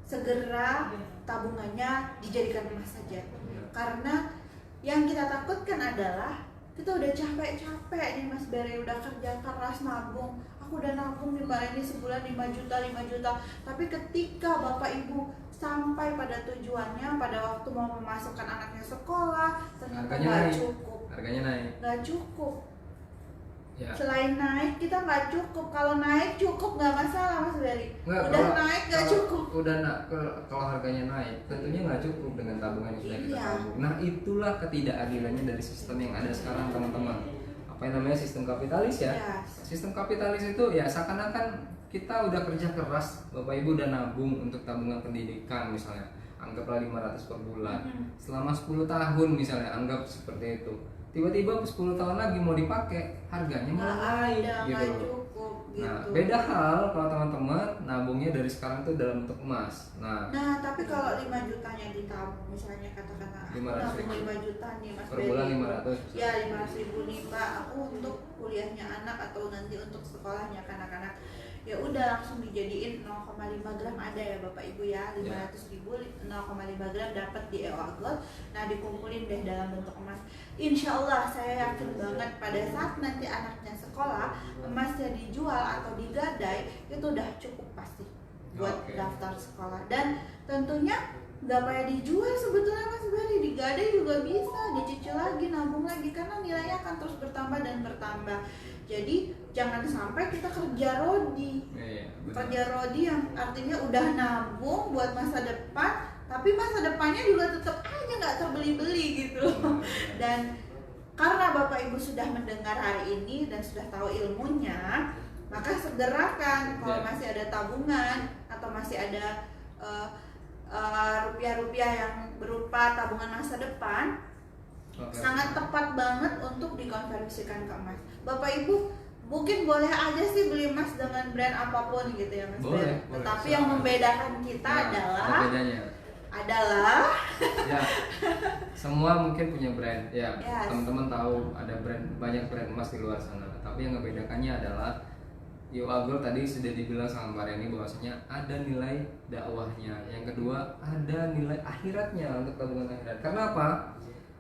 Speaker 2: segera tabungannya dijadikan emas saja. Karena yang kita takutkan adalah kita udah capek-capek nih Mas Berry, udah kerja keras nabung. Aku udah nabung nih Mbak ini sebulan 5 juta. Tapi ketika Bapak Ibu sampai pada tujuannya, pada waktu mau memasukkan anaknya sekolah, ternyata
Speaker 1: Harganya
Speaker 2: nggak
Speaker 1: naik.
Speaker 2: cukup.
Speaker 1: Harganya naik.
Speaker 2: Nggak cukup.
Speaker 1: Ya.
Speaker 2: Selain naik kita nggak cukup. Kalau naik cukup nggak masalah Mas Berry.
Speaker 1: Nggak,
Speaker 2: Udah
Speaker 1: kalau-
Speaker 2: naik nggak
Speaker 1: kalau
Speaker 2: cukup.
Speaker 1: Kalau harganya naik, tentunya nggak cukup dengan tabungan yang sudah kita
Speaker 2: Iya.
Speaker 1: tabung. Nah, itulah ketidakadilannya dari sistem yang ada sekarang, teman-teman. Apa yang namanya sistem kapitalis ya?
Speaker 2: Yes.
Speaker 1: Sistem kapitalis itu ya seakan-akan kita udah kerja keras, Bapak Ibu udah nabung untuk tabungan pendidikan misalnya, anggaplah 500 per bulan. Selama 10 tahun misalnya, anggap seperti itu. Tiba-tiba 10 tahun lagi mau dipakai, harganya malah naik
Speaker 2: Nggak
Speaker 1: gitu loh.
Speaker 2: cukup gitu.
Speaker 1: Nah, beda hal kalau teman-teman nabungnya dari sekarang tuh dalam bentuk emas. Nah,
Speaker 2: Tapi kalau 5 jutanya ditabung, misalnya katakanlah aku
Speaker 1: 500.000.
Speaker 2: nabung 5 juta nih Mas
Speaker 1: per
Speaker 2: Berry.
Speaker 1: bulan 500.
Speaker 2: Ya 500.000 nih Mbak, aku untuk kuliahnya anak atau nanti untuk sekolahnya anak-anak. Ya udah langsung dijadiin 0,5 gram ada ya Bapak Ibu ya, 500.000 0,5 gram dapat di EO Gold. Nah dikumpulin deh dalam bentuk emas. Insya Allah saya yakin banget pada saat nanti anaknya sekolah, emasnya dijual atau digadai itu udah cukup pasti buat
Speaker 1: Oke.
Speaker 2: daftar sekolah. Dan tentunya nggak payah dijual sebetulnya Mas Berry, digadai juga bisa, dicicil lagi, nabung lagi, karena nilainya akan terus bertambah dan bertambah. Jadi jangan sampai kita kerja rodi.
Speaker 1: Iya, benar.
Speaker 2: Kerja rodi yang artinya udah nabung buat masa depan, tapi masa depannya juga tetap aja nggak terbeli-beli gitu.
Speaker 1: Benar, benar.
Speaker 2: Dan karena Bapak Ibu sudah mendengar hari ini dan sudah tahu ilmunya, maka segerakan kalau
Speaker 1: Ya.
Speaker 2: masih ada tabungan atau masih ada rupiah-rupiah yang berupa tabungan masa depan,
Speaker 1: Oke.
Speaker 2: sangat tepat banget untuk dikonversikan ke emas. Bapak Ibu mungkin boleh aja sih beli emas dengan brand apapun gitu ya Mas
Speaker 1: Boleh,
Speaker 2: Ben.
Speaker 1: boleh,
Speaker 2: Tetapi
Speaker 1: silakan.
Speaker 2: yang membedakan kita
Speaker 1: Nah,
Speaker 2: adalah
Speaker 1: apa bedanya? Ya, semua mungkin punya brand. Ya,
Speaker 2: Yes.
Speaker 1: teman-teman tahu ada banyak brand emas di luar sana. Tapi yang membedakannya adalah Agol tadi sudah dibilang sama Mbak Reni bahwasanya ada nilai dakwahnya. Yang kedua, ada nilai akhiratnya untuk tabungan akhirat. Karena apa?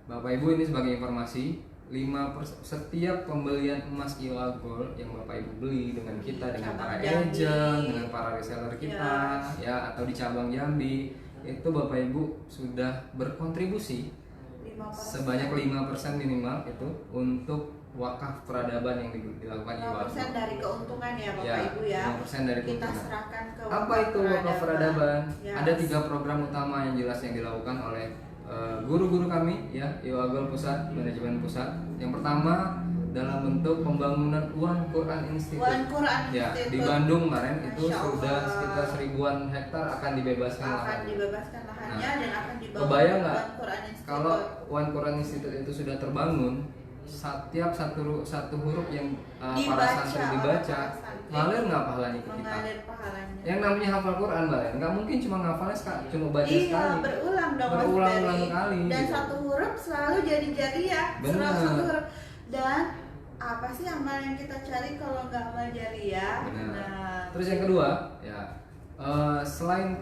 Speaker 1: Bapak Ibu, ini sebagai informasi, 5% setiap pembelian emas Agol yang Bapak Ibu beli dengan kita, dengan para
Speaker 2: Cabang Jambi.
Speaker 1: agent, dengan para reseller kita, ya, atau di cabang Jambi, itu Bapak Ibu sudah berkontribusi
Speaker 2: 5%.
Speaker 1: sebanyak 5% minimal itu untuk wakaf peradaban yang dilakukan
Speaker 2: 5% dari keuntungan ya Bapak
Speaker 1: Ya,
Speaker 2: Ibu ya.
Speaker 1: 5% dari
Speaker 2: Kita
Speaker 1: keuntungan.
Speaker 2: serahkan ke
Speaker 1: Apa itu wakaf peradaban?
Speaker 2: Yes.
Speaker 1: Ada 3 program utama yang jelas yang dilakukan oleh guru-guru kami ya, Agol Pusat, manajemen pusat. Yang pertama dalam bentuk pembangunan One Quran Institute.
Speaker 2: One Quran
Speaker 1: Ya,
Speaker 2: Institute.
Speaker 1: di Bandung kemarin itu
Speaker 2: Masya
Speaker 1: sudah
Speaker 2: Allah.
Speaker 1: sekitar 1000-an hektar akan dibebaskan
Speaker 2: akan
Speaker 1: lahan.
Speaker 2: dibebaskan lahannya
Speaker 1: Nah,
Speaker 2: dan akan dibangun
Speaker 1: kebayang nggak
Speaker 2: One Quran Institute.
Speaker 1: kalau One Quran Institute itu sudah terbangun, setiap satu huruf yang para
Speaker 2: Dibaca
Speaker 1: santri
Speaker 2: oleh
Speaker 1: dibaca,
Speaker 2: para santri.
Speaker 1: ngalir nggak pahalanya ke kita?
Speaker 2: mengalir pahalanya.
Speaker 1: Yang namanya hafal Quran, Mbak, nggak mungkin cuma ngafalnya cuma baca
Speaker 2: Iya,
Speaker 1: sekali.
Speaker 2: berulang dong Mas
Speaker 1: Berulang-ulang
Speaker 2: Ferry.
Speaker 1: kali,
Speaker 2: Dan
Speaker 1: gitu.
Speaker 2: satu huruf selalu jadi jariah.
Speaker 1: Benar.
Speaker 2: Satu huruf. Dan apa sih amal yang kita cari kalau nggak amal jariah?
Speaker 1: Benar.
Speaker 2: Nah,
Speaker 1: Terus yang kedua, ya, selain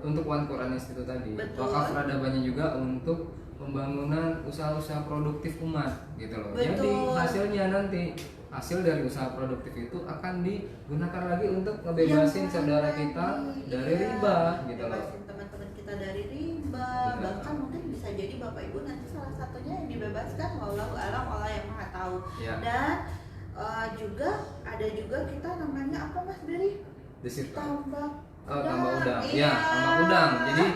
Speaker 1: untuk One Quran Institute tadi,
Speaker 2: Betul.
Speaker 1: wakaf peradabannya juga untuk pembangunan usaha-usaha produktif umat gitu loh.
Speaker 2: Betul.
Speaker 1: Jadi hasilnya nanti, hasil dari usaha produktif itu akan digunakan lagi untuk ngebebasin
Speaker 2: Yang
Speaker 1: saudara
Speaker 2: lain
Speaker 1: kita
Speaker 2: lagi,
Speaker 1: dari
Speaker 2: iya.
Speaker 1: riba gitu loh.
Speaker 2: Bebasin teman-teman kita dari riba.
Speaker 1: Benar.
Speaker 2: Bahkan mungkin bisa jadi Bapak Ibu nanti salah satunya yang dibebaskan, wallahu alam, Allah yang maha tahu.
Speaker 1: Ya.
Speaker 2: Dan juga ada juga kita namanya apa Mas Beri?
Speaker 1: Disita.
Speaker 2: Tambak
Speaker 1: Tambak udang.
Speaker 2: Iya.
Speaker 1: Ya, tambak udang. Jadi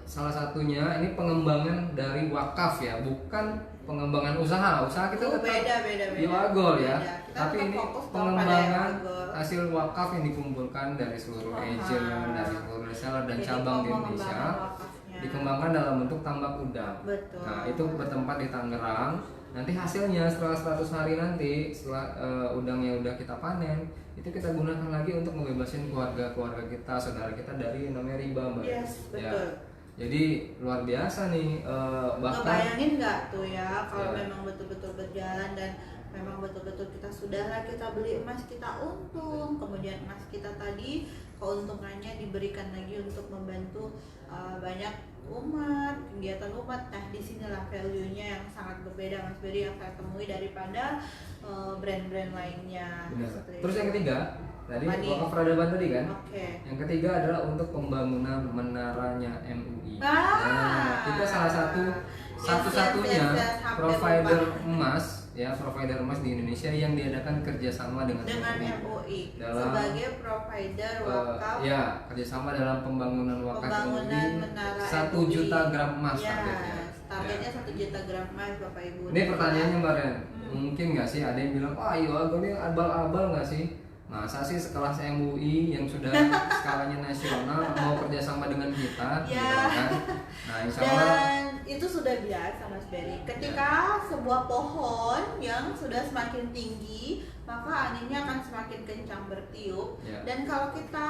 Speaker 1: salah satunya ini pengembangan dari wakaf ya, bukan pengembangan usaha. Usaha kita
Speaker 2: Oh,
Speaker 1: tetap
Speaker 2: beda.
Speaker 1: Agol ya.
Speaker 2: Beda. Kita
Speaker 1: Tapi
Speaker 2: tetap
Speaker 1: ini
Speaker 2: fokus dong pada
Speaker 1: pengembangan
Speaker 2: yang Agol.
Speaker 1: hasil wakaf yang dikumpulkan dari seluruh agent, dari seluruh reseller dan
Speaker 2: Jadi
Speaker 1: cabang di
Speaker 2: pengembangan
Speaker 1: Indonesia,
Speaker 2: wakafnya.
Speaker 1: dikembangkan dalam bentuk tambak udang.
Speaker 2: Betul.
Speaker 1: Nah, itu bertempat di Tangerang. Nanti hasilnya setelah 100 hari nanti, setelah udangnya udah kita panen, itu kita gunakan lagi untuk membebasin keluarga kita, saudara kita dari yang namanya riba, Mbak.
Speaker 2: Yes,
Speaker 1: Ya.
Speaker 2: betul.
Speaker 1: Jadi luar biasa nih, bahkan
Speaker 2: Ngebayangin nggak tuh ya kalau
Speaker 1: Ya.
Speaker 2: memang betul-betul berjalan dan memang betul-betul kita beli emas, kita untung, kemudian emas kita tadi keuntungannya diberikan lagi untuk membantu banyak umat, kegiatan umat. Nah, disinilah value-nya yang sangat berbeda Mas Beri yang saya temui daripada brand-brand lainnya.
Speaker 1: benar.
Speaker 2: Seperti
Speaker 1: Terus yang
Speaker 2: itu.
Speaker 1: ketiga, tadi
Speaker 2: Apa nih?
Speaker 1: wakaf peradaban tadi kan.
Speaker 2: Oke.
Speaker 1: Yang ketiga adalah untuk pembangunan menaranya MUI.
Speaker 2: Ah.
Speaker 1: Nah, kita salah satu-satunya
Speaker 2: Yes, hampir
Speaker 1: provider
Speaker 2: lupa.
Speaker 1: emas ya, provider emas di Indonesia yang diadakan kerjasama dengan
Speaker 2: MUI
Speaker 1: dalam
Speaker 2: sebagai provider wakaf
Speaker 1: ya, kerjasama dalam pembangunan wakaf
Speaker 2: pembangunan
Speaker 1: MUI
Speaker 2: menara
Speaker 1: 1
Speaker 2: MUI.
Speaker 1: juta gram emas
Speaker 2: Ya,
Speaker 1: targetnya.
Speaker 2: targetnya
Speaker 1: Ya.
Speaker 2: 1 juta gram emas Bapak Ibu.
Speaker 1: Ini pertanyaannya Mbak Ren,
Speaker 2: Hmm.
Speaker 1: mungkin nggak sih ada yang bilang, wah Agol ini abal-abal nggak sih? Masa sih sekelas MUI yang sudah skalanya nasional mau kerjasama dengan kita,
Speaker 2: Ya.
Speaker 1: gitu kan? Nah, insya Allah
Speaker 2: Dan itu sudah biasa Mas Berry. Ketika sebuah pohon yang sudah semakin tinggi, maka anginnya akan semakin kencang bertiup.
Speaker 1: Ya.
Speaker 2: Dan kalau kita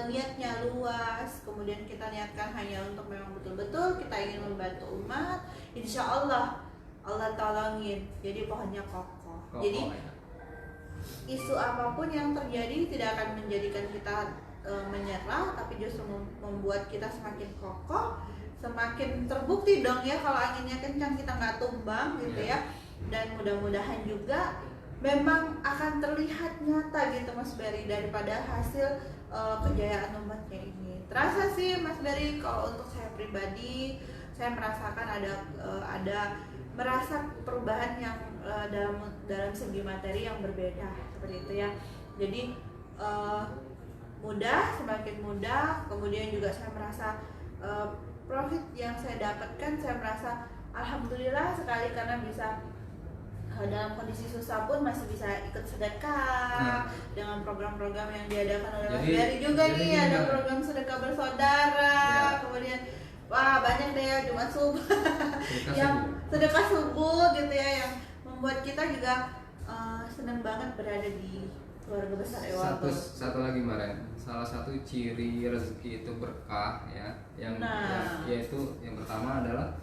Speaker 2: niatnya luas, kemudian kita niatkan hanya untuk memang betul-betul kita ingin membantu umat, insya Allah Allah tolongin. Jadi pohonnya kokoh.
Speaker 1: kokoh,
Speaker 2: Jadi
Speaker 1: ya.
Speaker 2: isu apapun yang terjadi tidak akan menjadikan kita menyerah, tapi justru membuat kita semakin kokoh, semakin terbukti dong ya kalau anginnya kencang kita nggak tumbang gitu ya. Dan mudah-mudahan juga memang akan terlihat nyata gitu Mas Berry daripada hasil kejayaan umatnya ini. Terasa sih Mas Berry, kalau untuk saya pribadi saya merasakan ada merasa perubahan yang dalam segi materi yang berbeda seperti itu ya. Jadi mudah, semakin mudah, kemudian juga saya merasa profit yang saya dapatkan, saya merasa alhamdulillah sekali karena bisa dalam kondisi susah pun masih bisa ikut sedekah dengan program-program yang diadakan oleh Mas Berry juga
Speaker 1: jadi
Speaker 2: nih, ada program sedekah bersaudara, kemudian wah banyak deh ya Jumat subuh yang sedekah subuh gitu ya, yang membuat kita juga senang banget berada di keluarga besar EO.
Speaker 1: Satu lagi Maren, salah satu ciri rezeki itu berkah ya, yang yaitu yang pertama adalah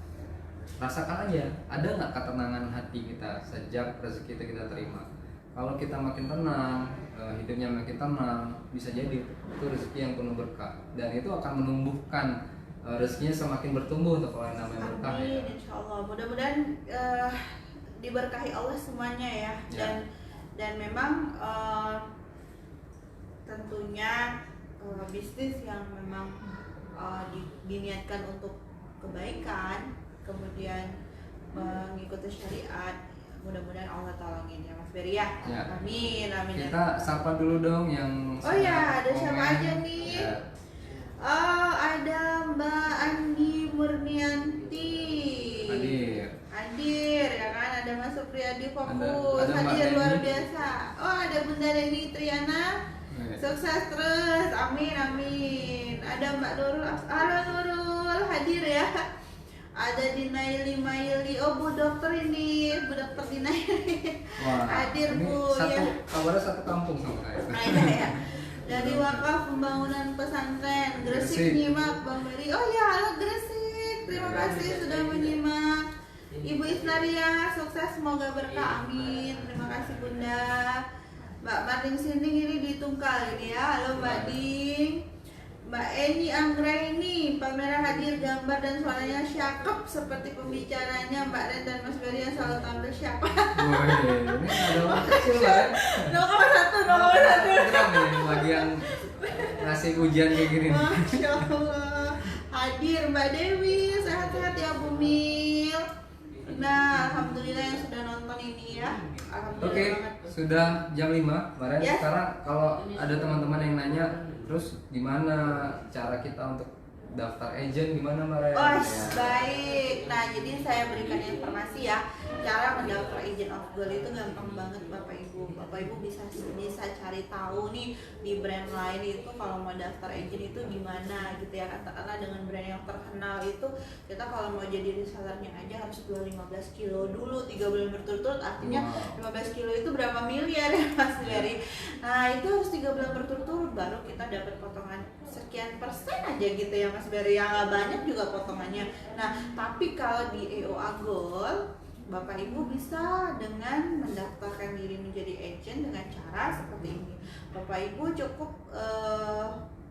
Speaker 1: rasakan aja, ada nggak ketenangan hati kita sejak rezeki itu kita terima. Kalau kita makin tenang, hidupnya makin tenang, bisa jadi itu rezeki yang penuh berkah, dan itu akan menumbuhkan rezekinya semakin bertumbuh untuk kalau yang namanya berkah.
Speaker 2: Amin, insya Allah. Mudah-mudahan diberkahi Allah semuanya ya. Dan memang tentunya bisnis yang memang diniatkan untuk kebaikan, kemudian mengikuti syariat, mudah-mudahan Allah tolongin ya Mas Berry ya. Amin, amin.
Speaker 1: Kita sapa dulu dong yang
Speaker 2: ada siapa aja nih? Oh, ada Mbak Andi Murnianti. Hadir ya kan, ada Mas Supriyadi Fokus, hadir luar biasa. Oh, ada Bunda Leni Triana. Sukses terus, amin amin. Ada Mbak Nurul, halo Nurul, hadir ya. Ada Dinaili Maili, oh Bu Dokter ini, Bu Dokter Dinaili. Hadir Bu ya.
Speaker 1: Kabarnya satu kampung sama saya.
Speaker 2: Ya. Dari Wakaf Pembangunan Pesantren Gresik nyimak Bang Berry. Oh ya, halo Gresik, terima kasih sudah menyimak. Ibu Isnaria, sukses semoga berkah, amin. Terima kasih Bunda. Mbak Marting Sinding ini di Tungkal ini ya, halo Mbak Ding. Mbak Eni Anggraini, pameran hadir gambar dan suaranya syakep seperti pembicaranya Mbak Ren dan Mas Berry yang selalu tampil syakep.
Speaker 1: Ini ada orang kecil Mbak.
Speaker 2: 0,1
Speaker 1: gram nih bagi yang ngasih ujian kayak gini.
Speaker 2: Masya Allah. Hadir Mbak Dewi, sehat-sehat ya Bu Mil. Nah, alhamdulillah yang sudah nonton ini ya.
Speaker 1: Oke, sudah jam 5 kemarin. Sekarang kalau ada teman-teman yang nanya, terus gimana cara kita untuk daftar agent, gimana Maren?
Speaker 2: Oh baik, nah jadi saya berikan informasi ya. Cara mendaftar agent of gold itu gampang banget Bapak Ibu bisa cari tahu nih di brand lain itu kalau mau daftar agent itu gimana gitu ya. Katakanlah dengan brand yang terkenal itu kita kalau mau jadi resellernya aja harus jual 15 kilo dulu 3 bulan berturut-turut, artinya 15 kilo itu berapa miliar ya Mas Berry. Nah itu harus 3 bulan berturut-turut baru kita dapat potongan sekian persen aja gitu ya Mas Berry, yang nggak banyak juga potongannya. Nah tapi kalau di EOA Gold Bapak Ibu bisa dengan mendaftarkan diri menjadi agent dengan cara seperti ini. Bapak Ibu cukup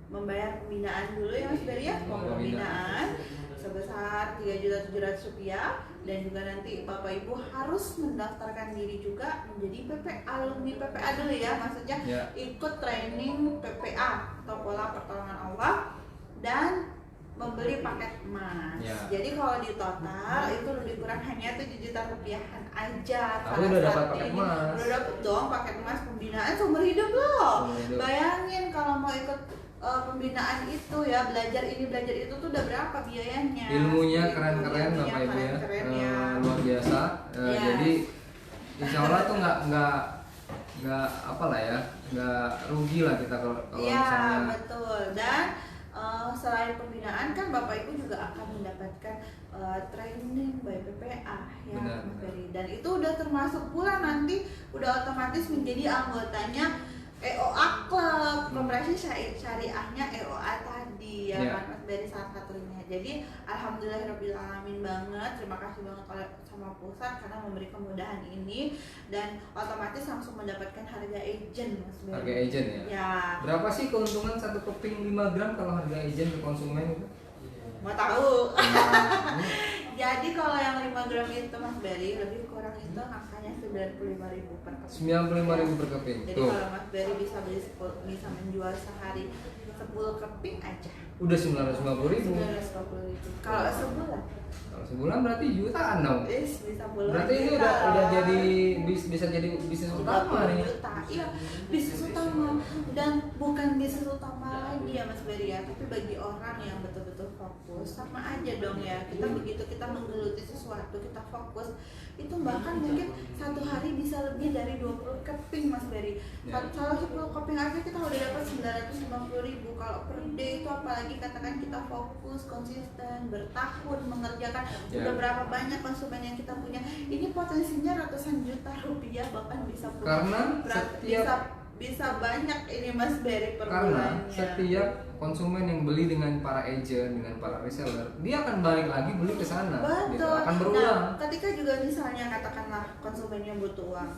Speaker 2: membayar pembinaan dulu ya Mas Berry ya, pembinaan sebesar Rp3.700.000, dan juga nanti Bapak Ibu harus mendaftarkan diri juga menjadi alumni PPA dulu ya, maksudnya ikut training PPA atau pola pertolongan Allah dan membeli paket emas. Jadi kalau di total itu lebih kurang hanya Rp7 juta aja.
Speaker 1: Aku udah dapat paket emas.
Speaker 2: Udah dapet dong paket emas pembinaan seumur hidup loh. Bayangin kalau mau ikut pembinaan itu ya, belajar ini belajar itu tuh udah berapa biayanya.
Speaker 1: Ilmunya keren-keren Bapak Ibu ya. Luar biasa. Jadi insya Allah tuh nggak apalah ya, nggak rugi lah kita kalau misalnya.
Speaker 2: Betul. Dan selain pembinaan kan Bapak Ibu juga akan mendapatkan training by PPA ya Mas Berry. Dan itu udah termasuk pula nanti udah otomatis menjadi anggotanya EOA Club, kompresi syariahnya EOA tadi ya kan Mas Berry salah satunya. Jadi alhamdulillahirobbilalamin banget, terima kasih banget sama pusat karena memberi kemudahan ini dan otomatis langsung mendapatkan harga agent Mas Berry.
Speaker 1: Harga agent ya? Berapa sih keuntungan satu keping 5 gram kalau harga agent ke konsumen itu?
Speaker 2: Mau tahu? Jadi kalau yang 5 gram itu Mas Berry lebih kurang itu angkanya 95.000 per keping.
Speaker 1: 95.000 per keping.
Speaker 2: Jadi kalau Mas Berry bisa menjual sehari 10 keping aja.
Speaker 1: udah 950.000.
Speaker 2: 950.000. Kalau sebulan?
Speaker 1: Kalau sebulan berarti jutaan dong.
Speaker 2: Bisa puluhan
Speaker 1: Berarti ini
Speaker 2: juta.
Speaker 1: udah jadi bisa jadi bisnis utama
Speaker 2: 30
Speaker 1: nih.
Speaker 2: juta. Iya, bisnis utama, dan bukan bisnis utama lagi ya Mas Berry ya, tapi bagi orang yang betul-betul fokus sama aja dong ya. Kita begitu kita menggeluti sesuatu, kita fokus, itu bahkan mungkin satu hari bisa lebih dari 20 keping Mas Berry.
Speaker 1: Ya.
Speaker 2: Kalau 10 keping aja kita udah dapat 950.000. Kalau per day itu apalagi katakan kita fokus, konsisten, bertahun mengerjakan,
Speaker 1: Ya.
Speaker 2: udah berapa banyak konsumen yang kita punya, ini potensinya ratusan juta rupiah, bahkan bisa
Speaker 1: Karena
Speaker 2: bisa banyak ini Mas Berry per
Speaker 1: Karena
Speaker 2: bulannya.
Speaker 1: setiap konsumen yang beli dengan para agent, dengan para reseller, dia akan balik lagi beli ke sana, gitu.
Speaker 2: Betul.
Speaker 1: Akan berulang.
Speaker 2: Nah, ketika juga misalnya katakanlah konsumennya butuh uang,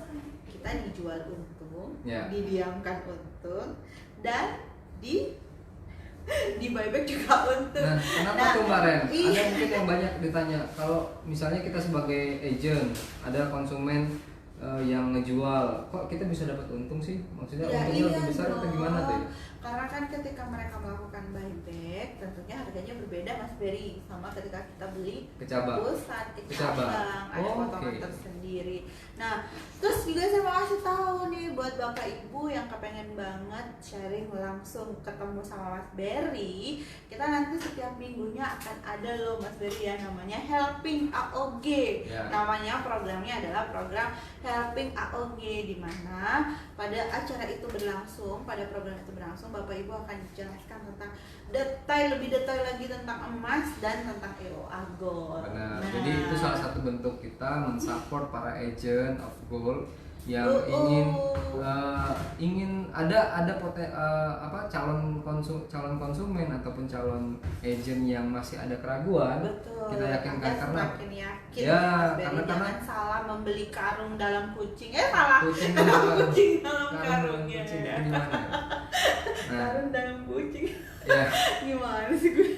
Speaker 2: kita dijual untung,
Speaker 1: Ya.
Speaker 2: didiamkan untung, dan di buyback juga untung.
Speaker 1: Nah, kenapa tuh Mbak Ren?
Speaker 2: Iya.
Speaker 1: Ada mungkin yang banyak ditanya, kalau misalnya kita sebagai agent, ada konsumen yang ngejual, kok kita bisa dapat untung sih? Maksudnya
Speaker 2: Ya,
Speaker 1: untungnya
Speaker 2: iya
Speaker 1: lebih besar atau gimana tuh? ya?
Speaker 2: Karena kan ketika mereka melakukan buyback, tentunya harganya berbeda Mas Berry sama ketika kita beli
Speaker 1: Ke cabang.
Speaker 2: pusat ke
Speaker 1: Ke cabang.
Speaker 2: cabang, ada
Speaker 1: Oh,
Speaker 2: potongan
Speaker 1: oke.
Speaker 2: tersendiri. Nah, terus juga saya mau kasih tahu nih buat Bapak Ibu yang kepengen banget sharing langsung ketemu sama Mas Berry, kita nanti setiap minggunya akan ada loh Mas Berry ya, namanya Helping AOG.
Speaker 1: Ya.
Speaker 2: Namanya programnya adalah program Helping AOG, di mana pada acara itu berlangsung, pada program itu berlangsung, Bapak Ibu akan dijelaskan tentang lebih detail lagi tentang emas dan tentang EOA Gold.
Speaker 1: Benar.
Speaker 2: Nah,
Speaker 1: Jadi itu salah satu bentuk kita mensupport para agent of gold yang ingin ada calon konsumen ataupun calon agent yang masih ada keraguan.
Speaker 2: betul.
Speaker 1: Kita yakinkan
Speaker 2: Anda
Speaker 1: karena
Speaker 2: semakin yakin
Speaker 1: Ya,
Speaker 2: Mas Berry,
Speaker 1: karena-
Speaker 2: jangan salah membeli karung dalam kucing. Salah.
Speaker 1: kucing dalam
Speaker 2: Kucing dalam
Speaker 1: karung
Speaker 2: karungnya.
Speaker 1: kucing itu gimana ya? Nah,
Speaker 2: Karung dalam kucing.
Speaker 1: ya.
Speaker 2: Gimana sih gue?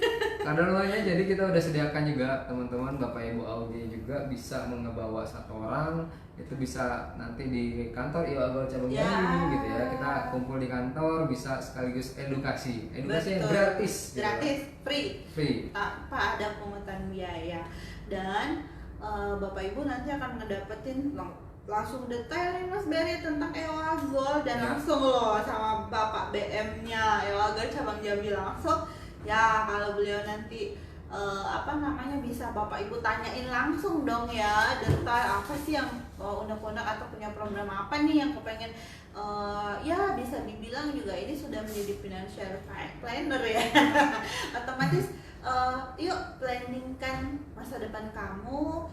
Speaker 1: Kaderlonya jadi kita udah sediakan juga teman-teman Bapak Ibu AOG juga bisa mengebawa satu orang, itu bisa nanti di kantor IOA cabang
Speaker 2: Ya.
Speaker 1: Jambi gitu ya, kita kumpul di kantor bisa sekaligus edukasi yang
Speaker 2: Betul.
Speaker 1: gratis gitu
Speaker 2: Gratis,
Speaker 1: kan.
Speaker 2: free,
Speaker 1: Free.
Speaker 2: tanpa ada pungutan biaya. Dan Bapak Ibu nanti akan ngedapetin langsung detail nih Mas Berry tentang EOA Gold, dan
Speaker 1: Ya.
Speaker 2: langsung loh sama Bapak BM-nya EOA Gold cabang Jambi langsung. Ya, kalau beliau nanti bisa Bapak Ibu tanyain langsung dong ya, detail apa sih yang unek-unek atau punya program apa nih yang kepengen ya bisa dibilang juga ini sudah menjadi financial planner ya. Otomatis yuk planningkan masa depan kamu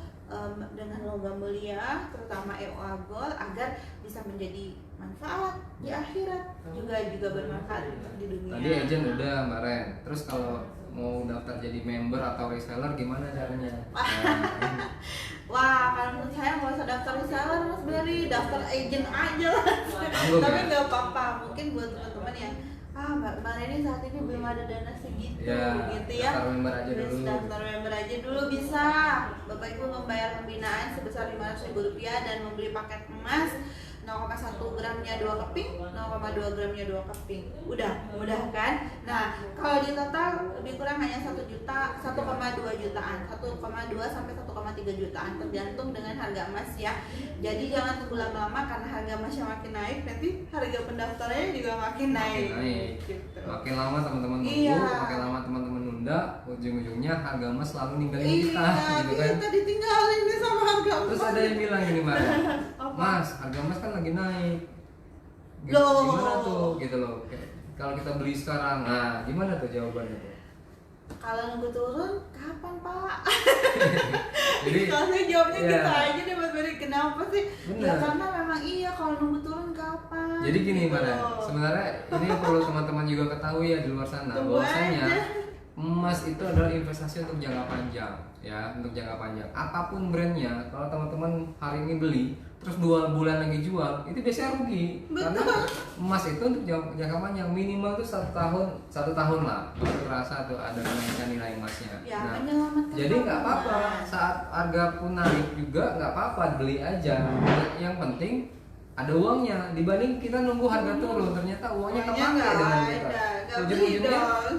Speaker 2: dengan logam mulia, terutama EOA Gold, agar bisa menjadi manfaat di akhirat, juga bermanfaat untuk di dunia.
Speaker 1: Tadi agent udah Mbak Ren. Terus kalau mau daftar jadi member atau reseller gimana caranya? Nah,
Speaker 2: Wah, kalau menurut saya nggak usah daftar reseller Mas Berry, daftar agent aja lah.
Speaker 1: Tanggung
Speaker 2: Tapi
Speaker 1: ya?
Speaker 2: nggak apa-apa, mungkin buat teman-teman yang Mbak Reni saat ini belum ada dana segitu,
Speaker 1: Ya,
Speaker 2: gitu ya.
Speaker 1: daftar member aja
Speaker 2: Terus
Speaker 1: dulu.
Speaker 2: daftar member aja dulu bisa. Bapak Ibu membayar pembinaan sebesar Rp500.000 dan membeli paket emas 0,1 gramnya 2 keping, 0,2 gramnya 2 keping. Udah, mudah kan? Nah, kalau di total lebih kurang hanya 1 juta, 1,2 jutaan, 1,2 sampai 1,3 jutaan tergantung dengan harga emas ya. Jadi jangan tunggu lama-lama karena harga emasnya makin naik, nanti harga pendaftarannya juga makin naik. Gitu.
Speaker 1: Makin lama teman-teman nunggu,
Speaker 2: Iya.
Speaker 1: makin lama teman-teman nunda, ujung-ujungnya harga emas selalu ninggalin
Speaker 2: Iya,
Speaker 1: kita, gitu kan?
Speaker 2: kita ditinggalin nih sama harga emas.
Speaker 1: Terus ada yang bilang gini Mbak,
Speaker 2: Apa?
Speaker 1: Mas, harga emas kan lagi naik.
Speaker 2: Loh.
Speaker 1: Gimana tuh, gitu loh? Kalau kita beli sekarang, nah gimana tuh jawabannya tuh?
Speaker 2: Kalau nunggu turun, kapan Pak?
Speaker 1: Jadi,
Speaker 2: Kalau saya jawabnya
Speaker 1: ya.
Speaker 2: gitu aja deh Mas Berry. Kenapa sih?
Speaker 1: Bener.
Speaker 2: Ya karena memang iya, kalau nunggu turun kapan?
Speaker 1: Jadi gini
Speaker 2: Gitu
Speaker 1: Mbak, Ren,
Speaker 2: loh.
Speaker 1: sebenarnya ini yang perlu teman-teman juga ketahui ya di luar sana,
Speaker 2: Tunggu
Speaker 1: bahwasanya
Speaker 2: aja.
Speaker 1: emas itu adalah investasi untuk jangka panjang, ya, untuk jangka panjang. Apapun brandnya, kalau teman-teman hari ini beli, terus 2 bulan lagi jual, itu biasanya rugi. Karena emas itu untuk jangka panjang, minimal tuh 1 tahun lah, baru terasa tuh ada kenaikan nilai emasnya.
Speaker 2: Ya,
Speaker 1: Nah,
Speaker 2: menyelamatkan
Speaker 1: jadi nggak apa-apa,
Speaker 2: tabungan.
Speaker 1: saat harga pun naik juga nggak apa-apa, beli aja. Yang penting ada uangnya dibanding kita nunggu harga turun, ternyata uangnya
Speaker 2: Uangnya
Speaker 1: kepake
Speaker 2: nggak
Speaker 1: dengan
Speaker 2: ada,
Speaker 1: kita.
Speaker 2: nggak beli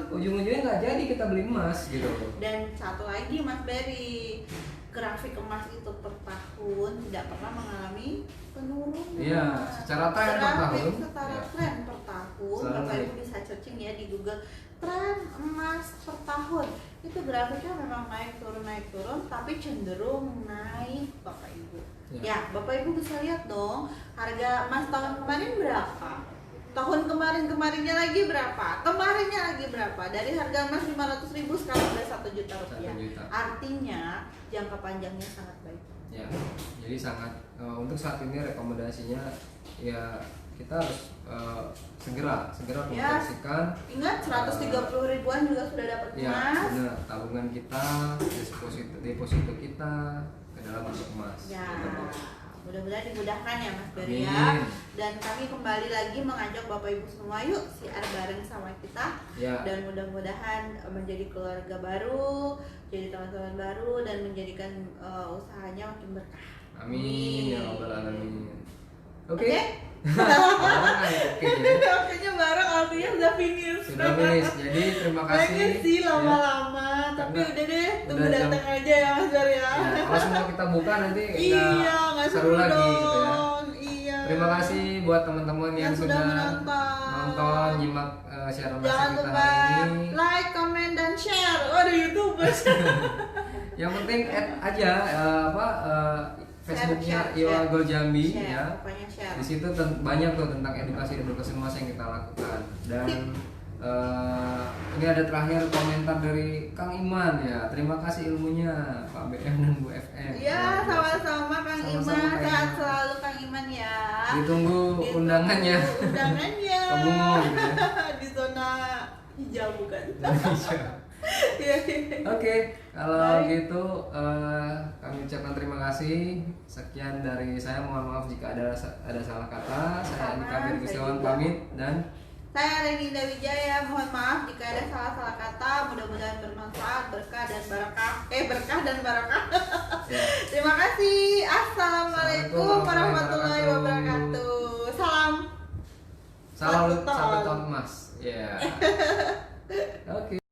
Speaker 1: Ujung-ujungnya
Speaker 2: dong.
Speaker 1: nggak jadi kita beli emas gitu.
Speaker 2: Dan satu lagi Mas Berry, grafik emas itu per tahun tidak pernah mengalami penurunan.
Speaker 1: Iya, secara tren per
Speaker 2: Grafik
Speaker 1: tahun.
Speaker 2: secara
Speaker 1: Ya.
Speaker 2: tren per tahun,
Speaker 1: Selalu
Speaker 2: Bapak
Speaker 1: naik.
Speaker 2: Ibu bisa searching ya di Google tren emas per tahun. Itu grafiknya memang naik turun, tapi cenderung naik Bapak Ibu.
Speaker 1: Ya.
Speaker 2: Ya, Bapak Ibu bisa lihat dong, harga emas tahun kemarin berapa? Tahun kemarinnya lagi berapa? Kemarinnya lagi berapa? Dari harga emas 500.000 sekarang udah 1 juta rupiah.
Speaker 1: 1 juta.
Speaker 2: Artinya jangka panjangnya sangat baik.
Speaker 1: Ya, jadi sangat untuk saat ini rekomendasinya ya kita harus segera
Speaker 2: Ya.
Speaker 1: memproyeksikan
Speaker 2: Ingat 130 ribuan juga sudah dapat
Speaker 1: ya
Speaker 2: emas.
Speaker 1: benar, tabungan kita, deposito kita ke dalam bentuk emas.
Speaker 2: Ya,
Speaker 1: Gitu.
Speaker 2: mudah-mudahan dimudahkan ya Mas Berry ya.
Speaker 1: Amin.
Speaker 2: Dan kami kembali lagi mengajak Bapak Ibu semua, yuk siar bareng sama kita.
Speaker 1: Ya.
Speaker 2: Dan mudah-mudahan menjadi keluarga baru, jadi teman-teman baru, dan menjadikan usahanya makin berkah.
Speaker 1: Amin ya rabbal alamin. Oke.
Speaker 2: Oke?
Speaker 1: Barang aja, oke.
Speaker 2: Oke-nya bareng artinya udah finish.
Speaker 1: Sudah finish. Jadi terima kasih.
Speaker 2: Pengen sih
Speaker 1: ya.
Speaker 2: lama-lama, tapi
Speaker 1: Karena
Speaker 2: udah deh, tunggu
Speaker 1: udah jam-
Speaker 2: datang aja ya Mas Berry ya.
Speaker 1: Ya, kalau semua kita buka nanti
Speaker 2: Iya, nggak seru
Speaker 1: lagi
Speaker 2: dong.
Speaker 1: gitu ya.
Speaker 2: Iya.
Speaker 1: Terima kasih buat teman-teman yang sudah nonton, nyimak siaran bahasa
Speaker 2: Jangan
Speaker 1: kita
Speaker 2: lupa
Speaker 1: hari ini.
Speaker 2: like, comment, dan share. Waduh, YouTubers.
Speaker 1: Yang penting add aja Facebooknya
Speaker 2: Share.
Speaker 1: Iwa Gol Jambi
Speaker 2: Share,
Speaker 1: ya.
Speaker 2: pokoknya share.
Speaker 1: Di situ banyak tuh tentang edukasi emas yang kita lakukan. Dan ini ada terakhir komentar dari Kang Iman ya. Terima kasih ilmunya Pak BM dan Bu FM.
Speaker 2: Iya, sama-sama Kang
Speaker 1: Sama-sama,
Speaker 2: Iman.
Speaker 1: Kang
Speaker 2: Sehat
Speaker 1: Iman.
Speaker 2: selalu Kang Iman ya.
Speaker 1: Ditunggu undangannya.
Speaker 2: Undangannya.
Speaker 1: Ke Bungo gitu ya.
Speaker 2: Di zona hijau bukan?
Speaker 1: Indonesia.
Speaker 2: Iya.
Speaker 1: Oke, kalau
Speaker 2: Baik.
Speaker 1: gitu kami ucapkan terima kasih. Sekian dari saya, mohon maaf jika ada salah kata. Saya
Speaker 2: Sama,
Speaker 1: Andika Birgi
Speaker 2: saya
Speaker 1: Setiawan
Speaker 2: juga.
Speaker 1: pamit dan
Speaker 2: Saya Reninda Wijaya, mohon maaf jika ada salah-salah kata. Mudah-mudahan bermanfaat, berkah dan barakah. Berkah dan barakah.
Speaker 1: ya,
Speaker 2: Terima kasih. Assalamualaikum warahmatullahi wabarakatuh. Salam
Speaker 1: salam
Speaker 2: Satu tahun.
Speaker 1: satu tahun emas. Ya.